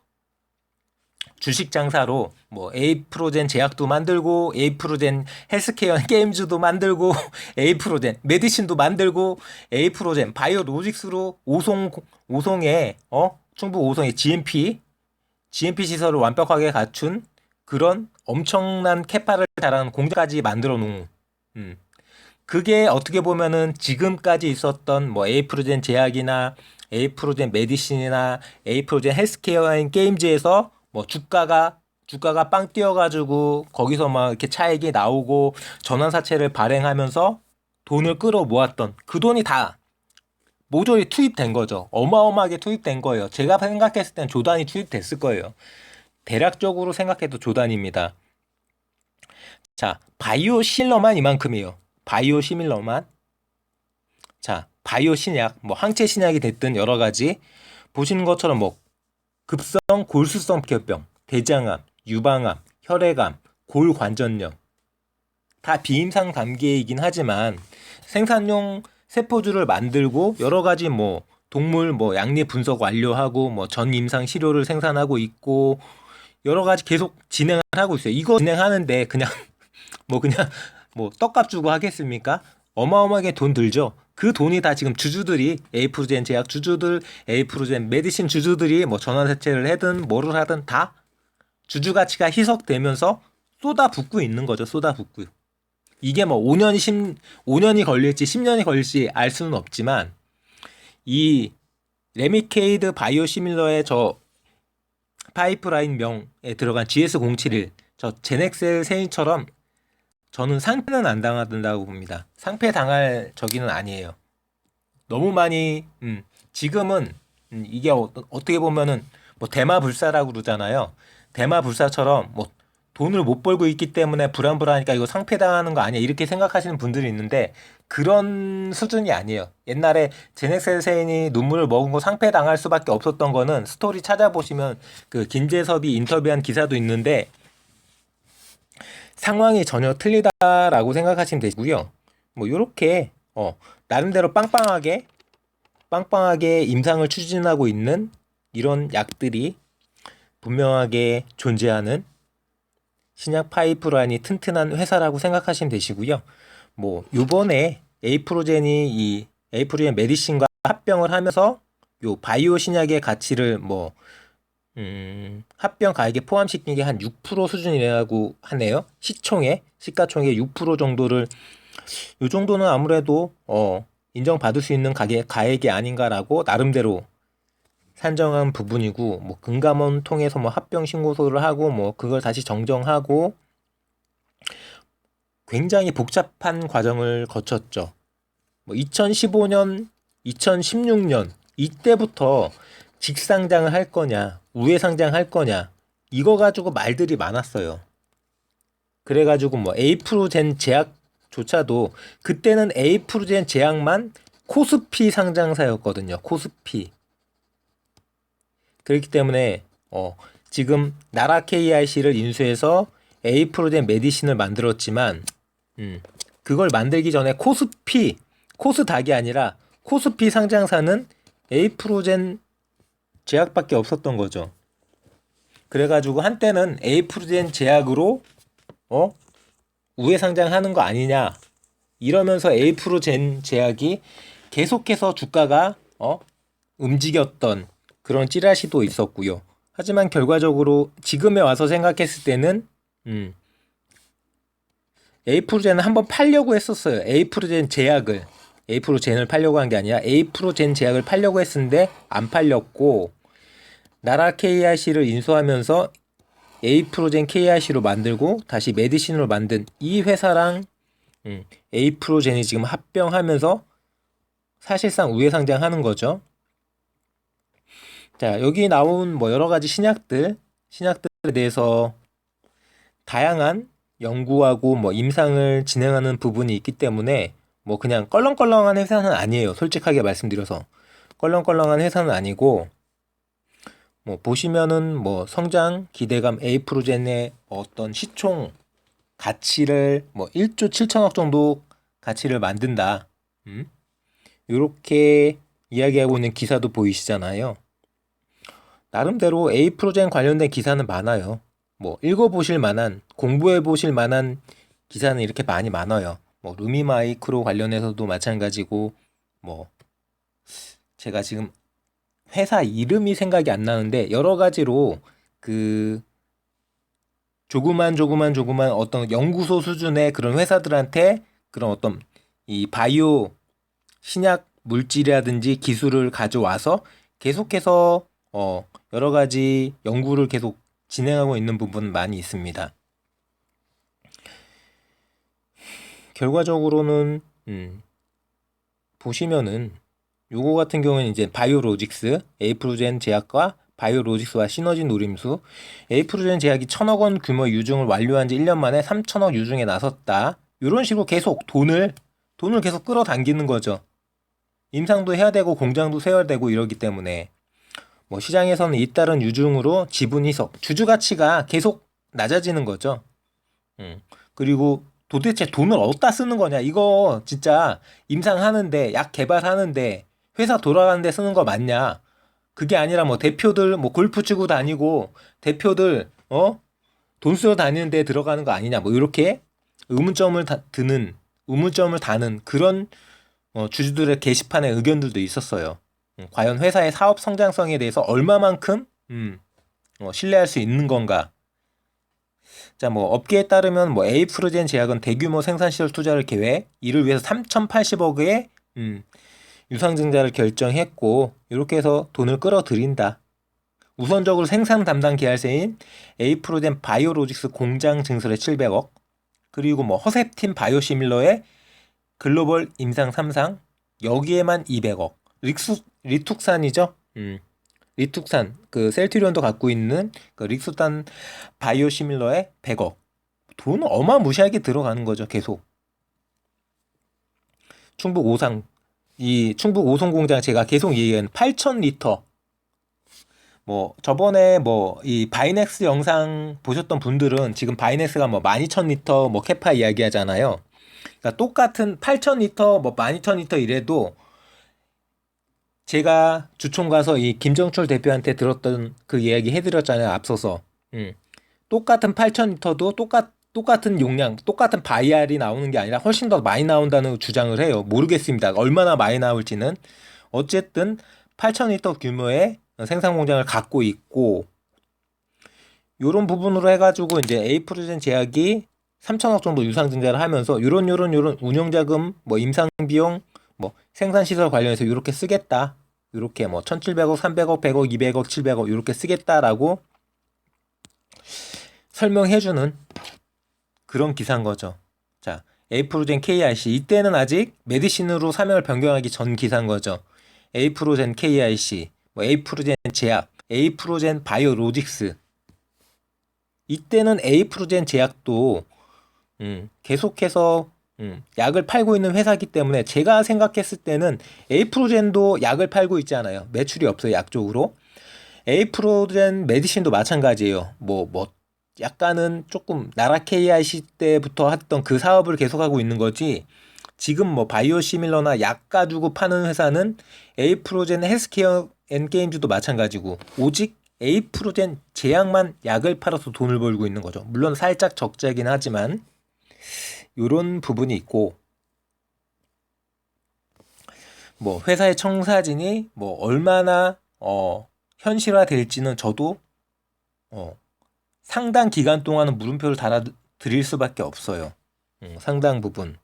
주식 장사로 뭐 에이프로젠 제약도 만들고, 에이프로젠 헬스케어 게임즈도 만들고, 에이프로젠 메디신도 만들고, 에이프로젠 바이오로직스로 오송에 충북 오송에 GMP 시설을 완벽하게 갖춘 그런 엄청난 캐파를 자랑하는 공장까지 만들어 놓은, 그게 어떻게 보면은 지금까지 있었던 뭐 에이프로젠 제약이나 에이프로젠 메디신이나 에이프로젠 헬스케어 앤 게임즈에서 뭐 주가가 빵 뛰어가지고 거기서 막 이렇게 차익이 나오고 전환사채를 발행하면서 돈을 끌어 모았던 그 돈이 다 모조리 투입된 거죠. 어마어마하게 투입된 거예요. 제가 생각했을 땐 조단이 투입됐을 거예요. 대략적으로 생각해도 조단입니다. 자, 바이오 실러만 이만큼이에요. 바이오 시밀러만. 자, 바이오 신약, 뭐 항체 신약이 됐든 여러 가지 보시는 것처럼 뭐 급성 골수성 백혈병, 대장암, 유방암, 혈액암, 골관절염 다 비임상 단계이긴 하지만 생산용 세포들을 만들고 여러 가지 뭐 동물 뭐 양리 분석 완료하고 뭐 전 임상 시료를 생산하고 있고 여러 가지 계속 진행을 하고 있어요. 이거 진행하는데 그냥 그냥 뭐 떡값 주고 하겠습니까? 어마어마하게 돈 들죠. 그 돈이 다 지금 주주들이 에이프로젠 제약 주주들, 에이프로젠 메디신 주주들이 뭐 전환사채를 하든 뭐를 하든 다 주주 가치가 희석되면서 쏟아붓고 있는 거죠. 쏟아붓고. 이게 뭐 5년이 걸릴지 10년이 걸릴지 알 수는 없지만 이 레미케이드 바이오시밀러의 저 파이프라인 명에 들어간 GS071 저 제넥셀 세인처럼 저는 상패는 안 당한다고 봅니다. 상패 당할 저기는 아니에요. 너무 많이 지금은 이게 어떻게 보면은 뭐 대마불사라고 그러잖아요. 대마불사처럼 뭐 돈을 못 벌고 있기 때문에 불안불안하니까 이거 상패 당하는 거 아니야 이렇게 생각하시는 분들이 있는데 그런 수준이 아니에요. 옛날에 제넥셀세인이 눈물을 머금고 상패 당할 수밖에 없었던 거는 스토리 찾아보시면 그 김재섭이 인터뷰한 기사도 있는데 상황이 전혀 틀리다라고 생각하시면 되고요. 뭐 요렇게 나름대로 빵빵하게 임상을 추진하고 있는 이런 약들이 분명하게 존재하는 신약 파이프라인이 튼튼한 회사라고 생각하시면 되시고요. 뭐 요번에 에이프로젠이 이 에이프로젠 메디신과 합병을 하면서 요 바이오 신약의 가치를 뭐 합병 가액에 포함시킨 게 한 6% 수준이라고 하네요. 시가총액의 6% 정도를 요 정도는 아무래도 인정받을 수 있는 가액이 아닌가라고 나름대로 산정한 부분이고 뭐 금감원 통해서 뭐 합병 신고서를 하고 뭐 그걸 다시 정정하고 굉장히 복잡한 과정을 거쳤죠. 뭐 2015년, 2016년 이때부터 직상장을 할 거냐, 우회상장 할 거냐 이거 가지고 말들이 많았어요. 그래가지고 뭐 에이프로젠 제약조차도 그때는 에이프로젠 제약만 코스피 상장사였거든요. 코스피. 그렇기 때문에 지금 나라 KIC를 인수해서 에이프로젠 메디신을 만들었지만 그걸 만들기 전에 코스닥이 아니라 코스피 상장사는 에이프로젠 제약밖에 없었던 거죠. 그래가지고 한때는 에이프로젠 제약으로 우회 상장하는 거 아니냐 이러면서 에이프로젠 제약이 계속해서 주가가 움직였던 그런 찌라시도 있었고요. 하지만 결과적으로 지금에 와서 생각했을 때는 에이프로젠을 한번 팔려고 했었어요. 에이프로젠을 팔려고 한 게 아니라 에이프로젠 제약을 팔려고 했는데 안 팔렸고 나라 KIC를 인수하면서 에이프로젠 KIC로 만들고 다시 메디신으로 만든 이 회사랑 에이프로젠이 지금 합병하면서 사실상 우회상장하는 거죠. 자, 여기 나온 뭐 여러 가지 신약들에 대해서 다양한 연구하고 뭐 임상을 진행하는 부분이 있기 때문에 뭐 그냥 껄렁껄렁한 회사는 아니에요. 솔직하게 말씀드려서 껄렁껄렁한 회사는 아니고 뭐 보시면은 뭐 성장 기대감 에이프로젠의 어떤 시총 가치를 뭐 1조 7천억 정도 가치를 만든다. 이렇게 이야기하고 있는 기사도 보이시잖아요. 나름대로 에이프로젠 관련된 기사는 많아요. 뭐 읽어보실 만한 공부해보실 만한 기사는 이렇게 많이 많아요. 뭐 루미마이크로 관련해서도 마찬가지고 뭐 제가 지금 회사 이름이 생각이 안 나는데 여러 가지로 그 조그만 어떤 연구소 수준의 그런 회사들한테 그런 어떤 이 바이오 신약 물질이라든지 기술을 가져와서 계속해서 여러 가지 연구를 계속 진행하고 있는 부분은 많이 있습니다. 결과적으로는 보시면은 요거 같은 경우는 이제 바이오로직스, 에이프로젠 제약과 바이오로직스와 시너지 노림수. 에이프로젠 제약이 1,000억 원 규모의 유증을 완료한 지 1년 만에 3,000억 유증에 나섰다. 이런 식으로 계속 돈을 계속 끌어당기는 거죠. 임상도 해야 되고 공장도 세워야 되고 이러기 때문에 뭐 시장에서는 잇따른 유증으로 지분 희석, 주주 가치가 계속 낮아지는 거죠. 그리고 도대체 돈을 어디다 쓰는 거냐? 이거 진짜 임상하는데, 약 개발하는데, 회사 돌아가는데 쓰는 거 맞냐? 그게 아니라 뭐 대표들 뭐 골프 치고 다니고 대표들 돈 쓰러 다니는 데 들어가는 거 아니냐? 뭐 이렇게 의문점을 다는 그런 주주들의 게시판에 의견들도 있었어요. 과연 회사의 사업 성장성에 대해서 얼마만큼 신뢰할 수 있는 건가? 자, 뭐 업계에 따르면 뭐 에이프로젠 제약은 대규모 생산시설 투자를 계획, 이를 위해서 3,080억의 유상증자를 결정했고 이렇게 해서 돈을 끌어들인다. 우선적으로 생산 담당 계열사인 에이프로젠 바이오로직스 공장 증설에 700억, 그리고 뭐 허셉틴 바이오시밀러의 글로벌 임상 3상 여기에만 200억. 리툭산이죠. 리툭산 그 셀트리온도 갖고 있는 그 릭수탄 바이오시밀러에 100억. 돈 어마무시하게 들어가는 거죠. 계속. 충북 오산 이 충북 오송 공장 제가 계속 얘기한 8,000리터. 뭐 저번에 뭐 이 바이넥스 영상 보셨던 분들은 지금 바이넥스가 뭐 12,000리터 뭐 캐파 이야기하잖아요. 그러니까 똑같은 8,000리터 뭐 12,000리터 이래도 제가 주총 가서 이 김정철 대표한테 들었던 그 이야기 해드렸잖아요. 앞서서. 똑같은 8,000리터도 똑같은 용량, 똑같은 바이알이 나오는 게 아니라 훨씬 더 많이 나온다는 주장을 해요. 모르겠습니다. 얼마나 많이 나올지는. 어쨌든 8,000리터 규모의 생산 공장을 갖고 있고, 요런 부분으로 해가지고 이제 에이프로젠 제약이 3,000억 정도 유상증자를 하면서 요런 운영자금, 뭐 임상비용, 뭐 생산시설 관련해서 요렇게 쓰겠다. 요렇게 뭐 1,700억, 300억, 100억, 200억, 700억 요렇게 쓰겠다라고 설명해주는 그런 기사인 거죠. 자, 에이프로젠 KIC 이때는 아직 메디신으로 사명을 변경하기 전 기사인 거죠. 에이프로젠 KIC, 뭐 에이프로젠 제약, 에이프로젠 바이오로직스. 이때는 에이프로젠 제약도 계속해서 약을 팔고 있는 회사이기 때문에 제가 생각했을 때는 에이프로젠도 약을 팔고 있잖아요. 매출이 없어요, 약 쪽으로. 에이프로젠 메디신도 마찬가지예요. 뭐 약간은 조금 나라 KIC 때부터 했던 그 사업을 계속하고 있는 거지. 지금 뭐 바이오시밀러나 약 가지고 파는 회사는 에이프로젠 헬스케어 앤게임즈도 마찬가지고 오직 에이프로젠 제약만 약을 팔아서 돈을 벌고 있는 거죠. 물론 살짝 적자긴 하지만 요런 부분이 있고, 뭐 회사의 청사진이 뭐 얼마나 현실화 될지는 저도 상당 기간 동안은 물음표를 달아 드릴 수밖에 없어요. 상당 부분.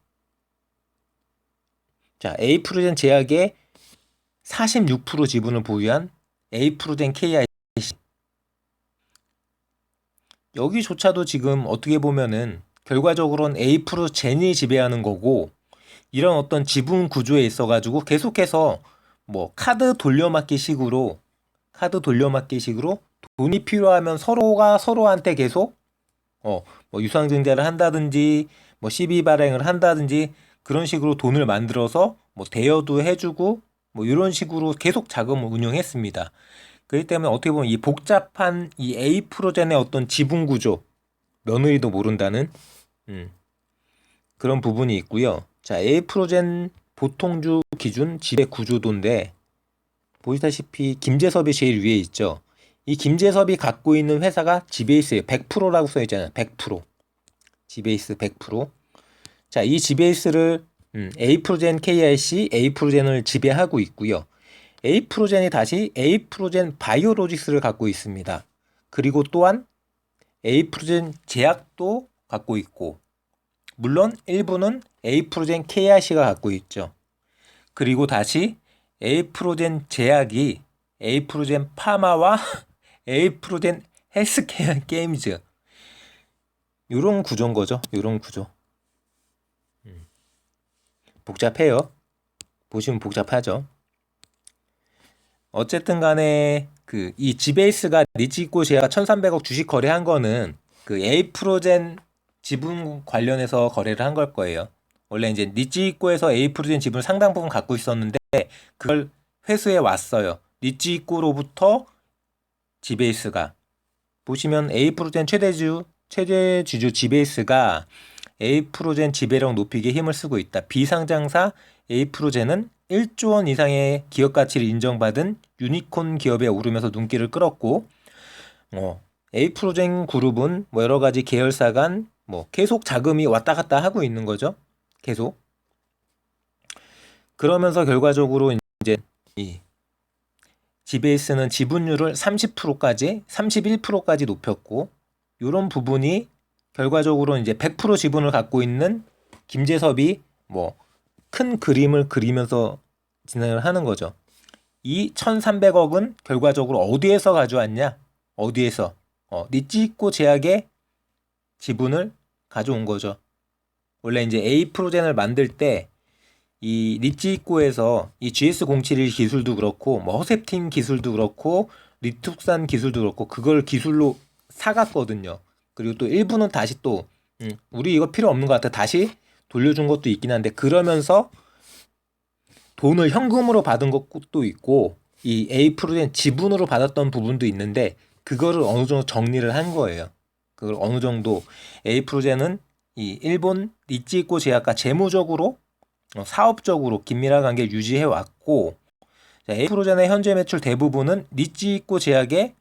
자, 에이프로젠 제약의 46% 지분을 보유한 에이프로젠 KIC. 여기조차도 지금 어떻게 보면은 결과적으로는 에이프로젠이 지배하는 거고, 이런 어떤 지분 구조에 있어가지고 계속해서 뭐 카드 돌려막기 식으로 돈이 필요하면 서로가 서로한테 계속 뭐 유상증자를 한다든지 뭐 시비 발행을 한다든지 그런 식으로 돈을 만들어서 뭐 대여도 해주고 뭐 이런 식으로 계속 자금을 운용했습니다. 그렇기 때문에 어떻게 보면 이 복잡한 이 에이프로젠의 어떤 지분 구조, 며느리도 모른다는 그런 부분이 있고요. 자, 에이프로젠 보통주 기준 지배 구조도인데 보시다시피 김재섭이 제일 위에 있죠. 이 김재섭이 갖고 있는 회사가 지베이스예요. 100%라고 써 있잖아요. 100%. 지베이스 100%. 자, 이 지베이스를 에이프로젠 KIC, 에이프로젠을 지배하고 있고요. 에이프로젠이 다시 에이프로젠 바이오로직스를 갖고 있습니다. 그리고 또한 에이프로젠 제약도 갖고 있고, 물론 일부는 에이프로젠 KIC가 갖고 있죠. 그리고 다시 에이프로젠 제약이 에이프로젠 파마와 에이프로젠 헬스케어 게임즈, 요런 구조인 거죠. 요런 구조. 복잡해요. 보시면 복잡하죠. 어쨌든 간에 그 이 지베이스가 니치이코 제약가 1,300억 주식 거래한 거는 그 에이프로젠 지분 관련해서 거래를 한 걸 거예요. 원래 이제 니치이코에서 에이프로젠 지분을 상당 부분 갖고 있었는데 그걸 회수해 왔어요. 니치이코로부터 지베이스가 보시면 에이프로젠 최대주주 지베이스가 에이프로젠 지배력 높이기에 힘을 쓰고 있다. 비상장사 에이프로젠은 1조 원 이상의 기업 가치를 인정받은 유니콘 기업에 오르면서 눈길을 끌었고, 에이프로젠 그룹은 뭐 여러 가지 계열사 간 뭐 계속 자금이 왔다 갔다 하고 있는 거죠. 계속. 그러면서 결과적으로 이제 이 지베이스는 지분율을 30%까지, 31%까지 높였고, 이런 부분이 결과적으로 이제 100% 지분을 갖고 있는 김재섭이 뭐 큰 그림을 그리면서 진행을 하는 거죠. 이 1,300억은 결과적으로 어디에서 가져왔냐? 어디에서? 니치이코 제약의 지분을 가져온 거죠. 원래 이제 에이프로젠을 만들 때 이 니치이코에서 이 GS071 기술도 그렇고 뭐 허셉틴 기술도 그렇고 리툭산 기술도 그렇고 그걸 기술로 사갔거든요. 그리고 또 일부는 다시 또 우리 이거 필요 없는 것 같아 다시 돌려준 것도 있긴 한데 그러면서 돈을 현금으로 받은 것도 있고 이 에이프로젠 지분으로 받았던 부분도 있는데 그거를 어느 정도 정리를 한 거예요. 그걸 어느 정도 에이프로젠은 이 일본 니치이코 제약과 재무적으로 사업적으로 긴밀한 관계를 유지해 왔고 에이프로젠의 현재 매출 대부분은 니치이코 제약의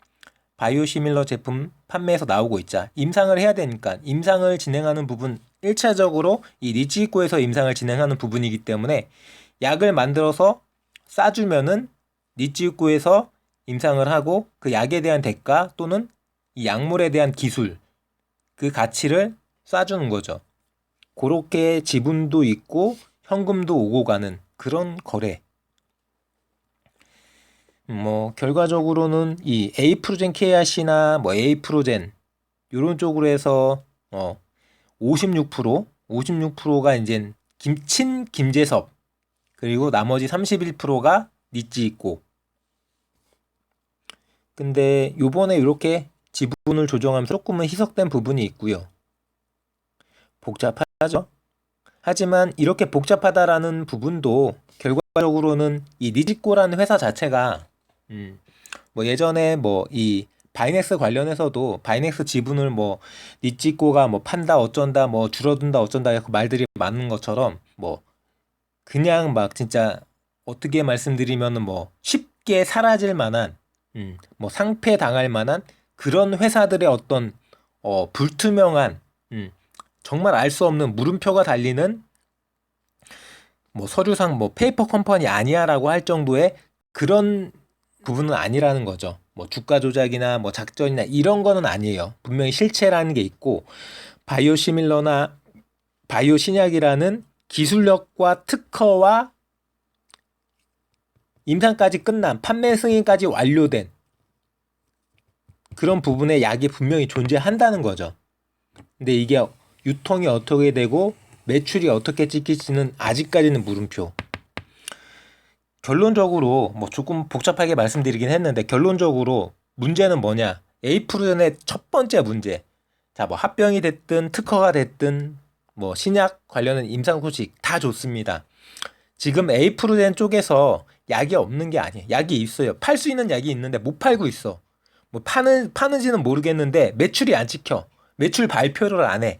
바이오시밀러 제품 판매에서 나오고 있자. 임상을 해야 되니까 임상을 진행하는 부분 1차적으로 이 니치이코에서 임상을 진행하는 부분이기 때문에 약을 만들어서 싸주면은 니치이코에서 임상을 하고 그 약에 대한 대가 또는 이 약물에 대한 기술 그 가치를 쏴주는 거죠. 그렇게 지분도 있고 현금도 오고 가는 그런 거래. 뭐 결과적으로는 이 에이프로젠 KRC나 뭐 에이프로젠 이런 쪽으로 해서 56%가 이제 김재섭 그리고 나머지 31%가 니치이코. 근데 요번에 이렇게 지분을 조정하면서 조금은 희석된 부분이 있고요. 복잡하죠? 하지만 이렇게 복잡하다라는 부분도 결과적으로는 이 니치이코라는 회사 자체가 뭐 예전에 뭐 이 바이넥스 관련해서도 바이넥스 지분을 뭐 니치이코가 뭐 판다 어쩐다 뭐 줄어든다 어쩐다 해서 말들이 많은 것처럼 뭐 그냥 막 진짜 어떻게 말씀드리면은 뭐 쉽게 사라질 만한 뭐 상폐 당할 만한 그런 회사들의 어떤 불투명한 정말 알 수 없는 물음표가 달리는 뭐 서류상 뭐 페이퍼 컴퍼니 아니야라고 할 정도의 그런 부분은 아니라는 거죠. 뭐 주가 조작이나 뭐 작전이나 이런 거는 아니에요. 분명히 실체라는 게 있고 바이오시밀러나 바이오신약이라는 기술력과 특허와 임상까지 끝난 판매 승인까지 완료된 그런 부분의 약이 분명히 존재한다는 거죠. 근데 이게 유통이 어떻게 되고 매출이 어떻게 찍힐지는 아직까지는 물음표. 결론적으로 뭐 조금 복잡하게 말씀드리긴 했는데 결론적으로 문제는 뭐냐? 에이프로젠의 첫 번째 문제. 자, 뭐 합병이 됐든 특허가 됐든 뭐 신약 관련된 임상 소식 다 좋습니다. 지금 에이프로젠 쪽에서 약이 없는 게 아니에요. 약이 있어요. 팔 수 있는 약이 있는데 못 팔고 있어. 뭐 파는지는 모르겠는데 매출이 안 찍혀. 매출 발표를 안 해.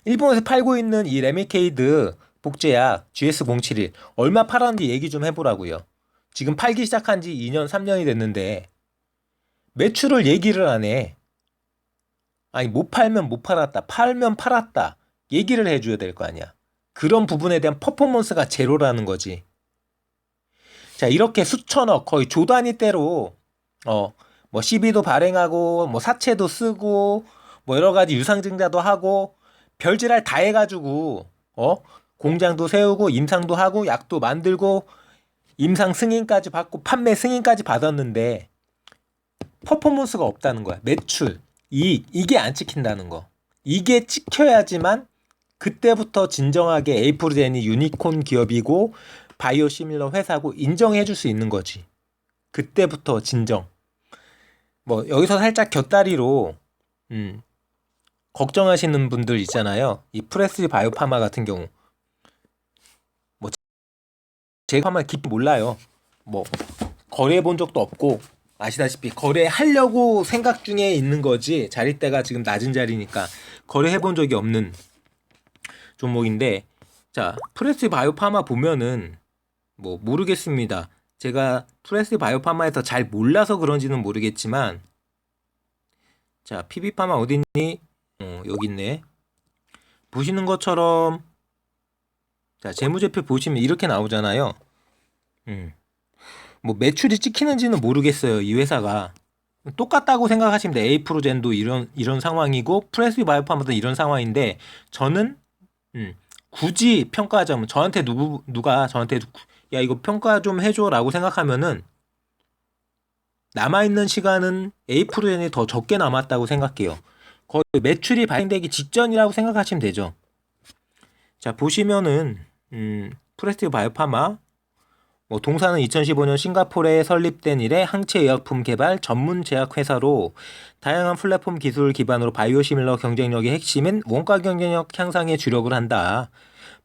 일본에서 팔고 있는 이 레미케이드 복제약 GS071 얼마 팔았는지 얘기 좀 해보라고요. 지금 팔기 시작한 지 2년 3년이 됐는데 매출을 얘기를 안 해. 아니 못 팔면 못 팔았다. 팔면 팔았다. 얘기를 해줘야 될 거 아니야. 그런 부분에 대한 퍼포먼스가 제로라는 거지. 자 이렇게 수천억 거의 조 단위대로 뭐 시비도 발행하고 뭐 사채도 쓰고 뭐 여러 가지 유상증자도 하고 별짓할 다 해가지고 공장도 세우고 임상도 하고 약도 만들고 임상 승인까지 받고 판매 승인까지 받았는데 퍼포먼스가 없다는 거야. 매출, 이익 이게 안 찍힌다는 거. 이게 찍혀야지만 그때부터 진정하게 에이프로젠이 유니콘 기업이고 바이오시밀러 회사고 인정해 줄 수 있는 거지. 그때부터 진정. 뭐 여기서 살짝 곁다리로 걱정하시는 분들 있잖아요. 이 프레스티 바이오파마 같은 경우 뭐 제가 파마 깊이 몰라요. 뭐 거래해 본 적도 없고 아시다시피 거래하려고 생각 중에 있는 거지 자리대가 지금 낮은 자리니까 거래해 본 적이 없는 종목인데, 자 프레스티 바이오파마 보면은 뭐 모르겠습니다. 제가 프레스티 바이오파마에서 잘 몰라서 그런지는 모르겠지만, 자 PB파마 어딨니? 여기 있네. 보시는 것처럼 자 재무제표 보시면 이렇게 나오잖아요. 뭐 매출이 찍히는지는 모르겠어요. 이 회사가 똑같다고 생각하시면 돼요. 에이프로젠도 이런 상황이고 프레스티 바이오파마도 이런 상황인데, 저는 굳이 평가하자면 저한테 누가 저한테 야 이거 평가 좀 해줘라고 생각하면은 남아있는 시간은 에이프로젠이 더 적게 남았다고 생각해요. 거의 매출이 발생되기 직전이라고 생각하시면 되죠. 자 보시면은 프레스티 바이오파마 뭐 동사는 2015년 싱가포르에 설립된 이래 항체 의약품 개발 전문 제약 회사로 다양한 플랫폼 기술 기반으로 바이오시밀러 경쟁력의 핵심인 원가 경쟁력 향상에 주력을 한다.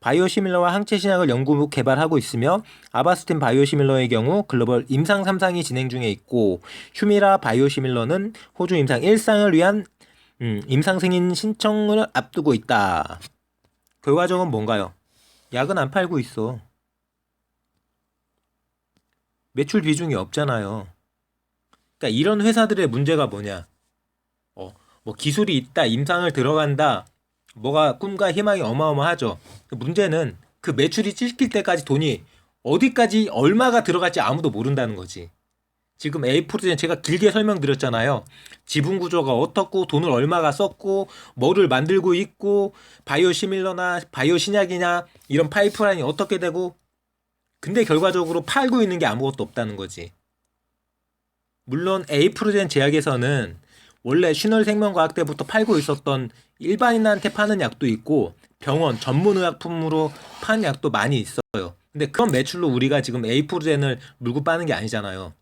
바이오시밀러와 항체 신약을 연구 개발하고 있으며 아바스틴 바이오시밀러의 경우 글로벌 임상 3상이 진행 중에 있고, 휴미라 바이오시밀러는 호주 임상 1상을 위한 임상 승인 신청을 앞두고 있다. 결과적은 뭔가요? 약은 안 팔고 있어. 매출 비중이 없잖아요. 그러니까 이런 회사들의 문제가 뭐냐? 뭐 기술이 있다, 임상을 들어간다, 뭐가 꿈과 희망이 어마어마하죠. 문제는 그 매출이 찍힐 때까지 돈이 어디까지 얼마가 들어갈지 아무도 모른다는 거지. 지금 에이프로젠 제가 길게 설명드렸잖아요. 지분 구조가 어떻고 돈을 얼마가 썼고 뭐를 만들고 있고 바이오시밀러나 바이오신약이냐 이런 파이프라인이 어떻게 되고, 근데 결과적으로 팔고 있는 게 아무것도 없다는 거지. 물론 에이프로젠 제약에서는 원래 신월 생명과학 때부터 팔고 있었던 일반인한테 파는 약도 있고 병원 전문의약품으로 파는 약도 많이 있어요. 근데 그런 매출로 우리가 지금 에이프로젠을 물고 빠는 게 아니잖아요.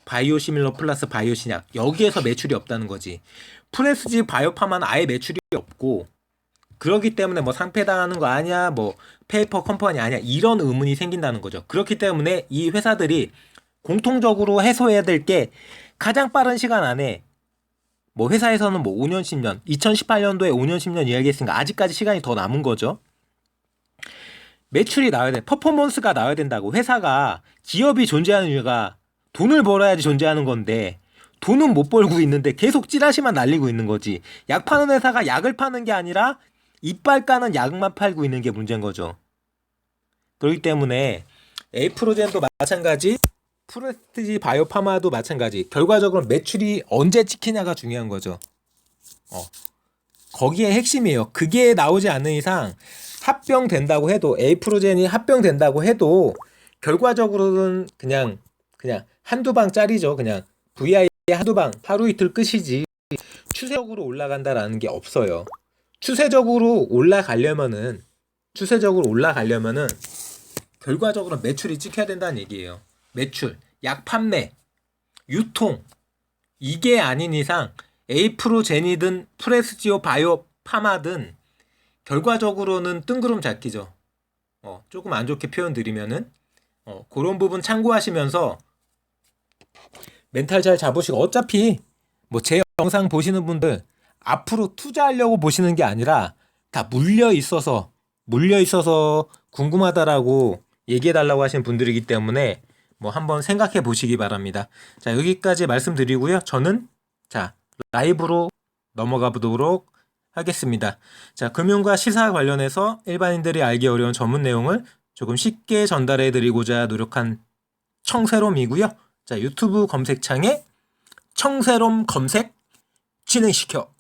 바이오시밀러 플러스 바이오신약 여기에서 매출이 없다는 거지. 프레스티 바이오파마는 아예 매출이 없고, 그렇기 때문에 뭐 상폐당하는 거 아니야, 뭐 페이퍼 컴퍼니 아니야, 이런 의문이 생긴다는 거죠. 그렇기 때문에 이 회사들이 공통적으로 해소해야 될 게 가장 빠른 시간 안에, 뭐 회사에서는 뭐 5년 10년 2018년도에 5년 10년 이야기했으니까 아직까지 시간이 더 남은 거죠. 매출이 나와야 돼. 퍼포먼스가 나와야 된다고. 회사가, 기업이 존재하는 이유가 돈을 벌어야지 존재하는 건데 돈은 못 벌고 있는데 계속 찌라시만 날리고 있는 거지. 약 파는 회사가 약을 파는 게 아니라 이빨 까는 약만 팔고 있는 게 문제인 거죠. 그렇기 때문에 에이프로젠도 마찬가지, 프레스티지 바이오파마도 마찬가지. 결과적으로 매출이 언제 찍히냐가 중요한 거죠. 거기에 핵심이에요. 그게 나오지 않는 이상 합병된다고 해도, 에이프로젠이 합병된다고 해도 결과적으로는 그냥 한두 방짜리죠. 그냥 VI 한두 방, 하루 이틀 끝이지 추세적으로 올라간다라는 게 없어요. 추세적으로 올라가려면은 결과적으로 매출이 찍혀야 된다는 얘기예요. 매출, 약 판매, 유통, 이게 아닌 이상 에이프로젠이든 프레스티오 바이오파마든 결과적으로는 뜬구름 잡기죠. 조금 안 좋게 표현 드리면은 그런 부분 참고하시면서 멘탈 잘 잡으시고, 어차피 뭐 제 영상 보시는 분들 앞으로 투자하려고 보시는 게 아니라 다 물려 있어서 궁금하다라고 얘기해 달라고 하시는 분들이기 때문에 뭐 한번 생각해 보시기 바랍니다. 자, 여기까지 말씀드리고요. 저는 라이브로 넘어가 보도록 하겠습니다. 자, 금융과 시사 관련해서 일반인들이 알기 어려운 전문 내용을 조금 쉽게 전달해 드리고자 노력한 청새롬이고요. 자, 유튜브 검색창에 청새롬 검색 진행시켜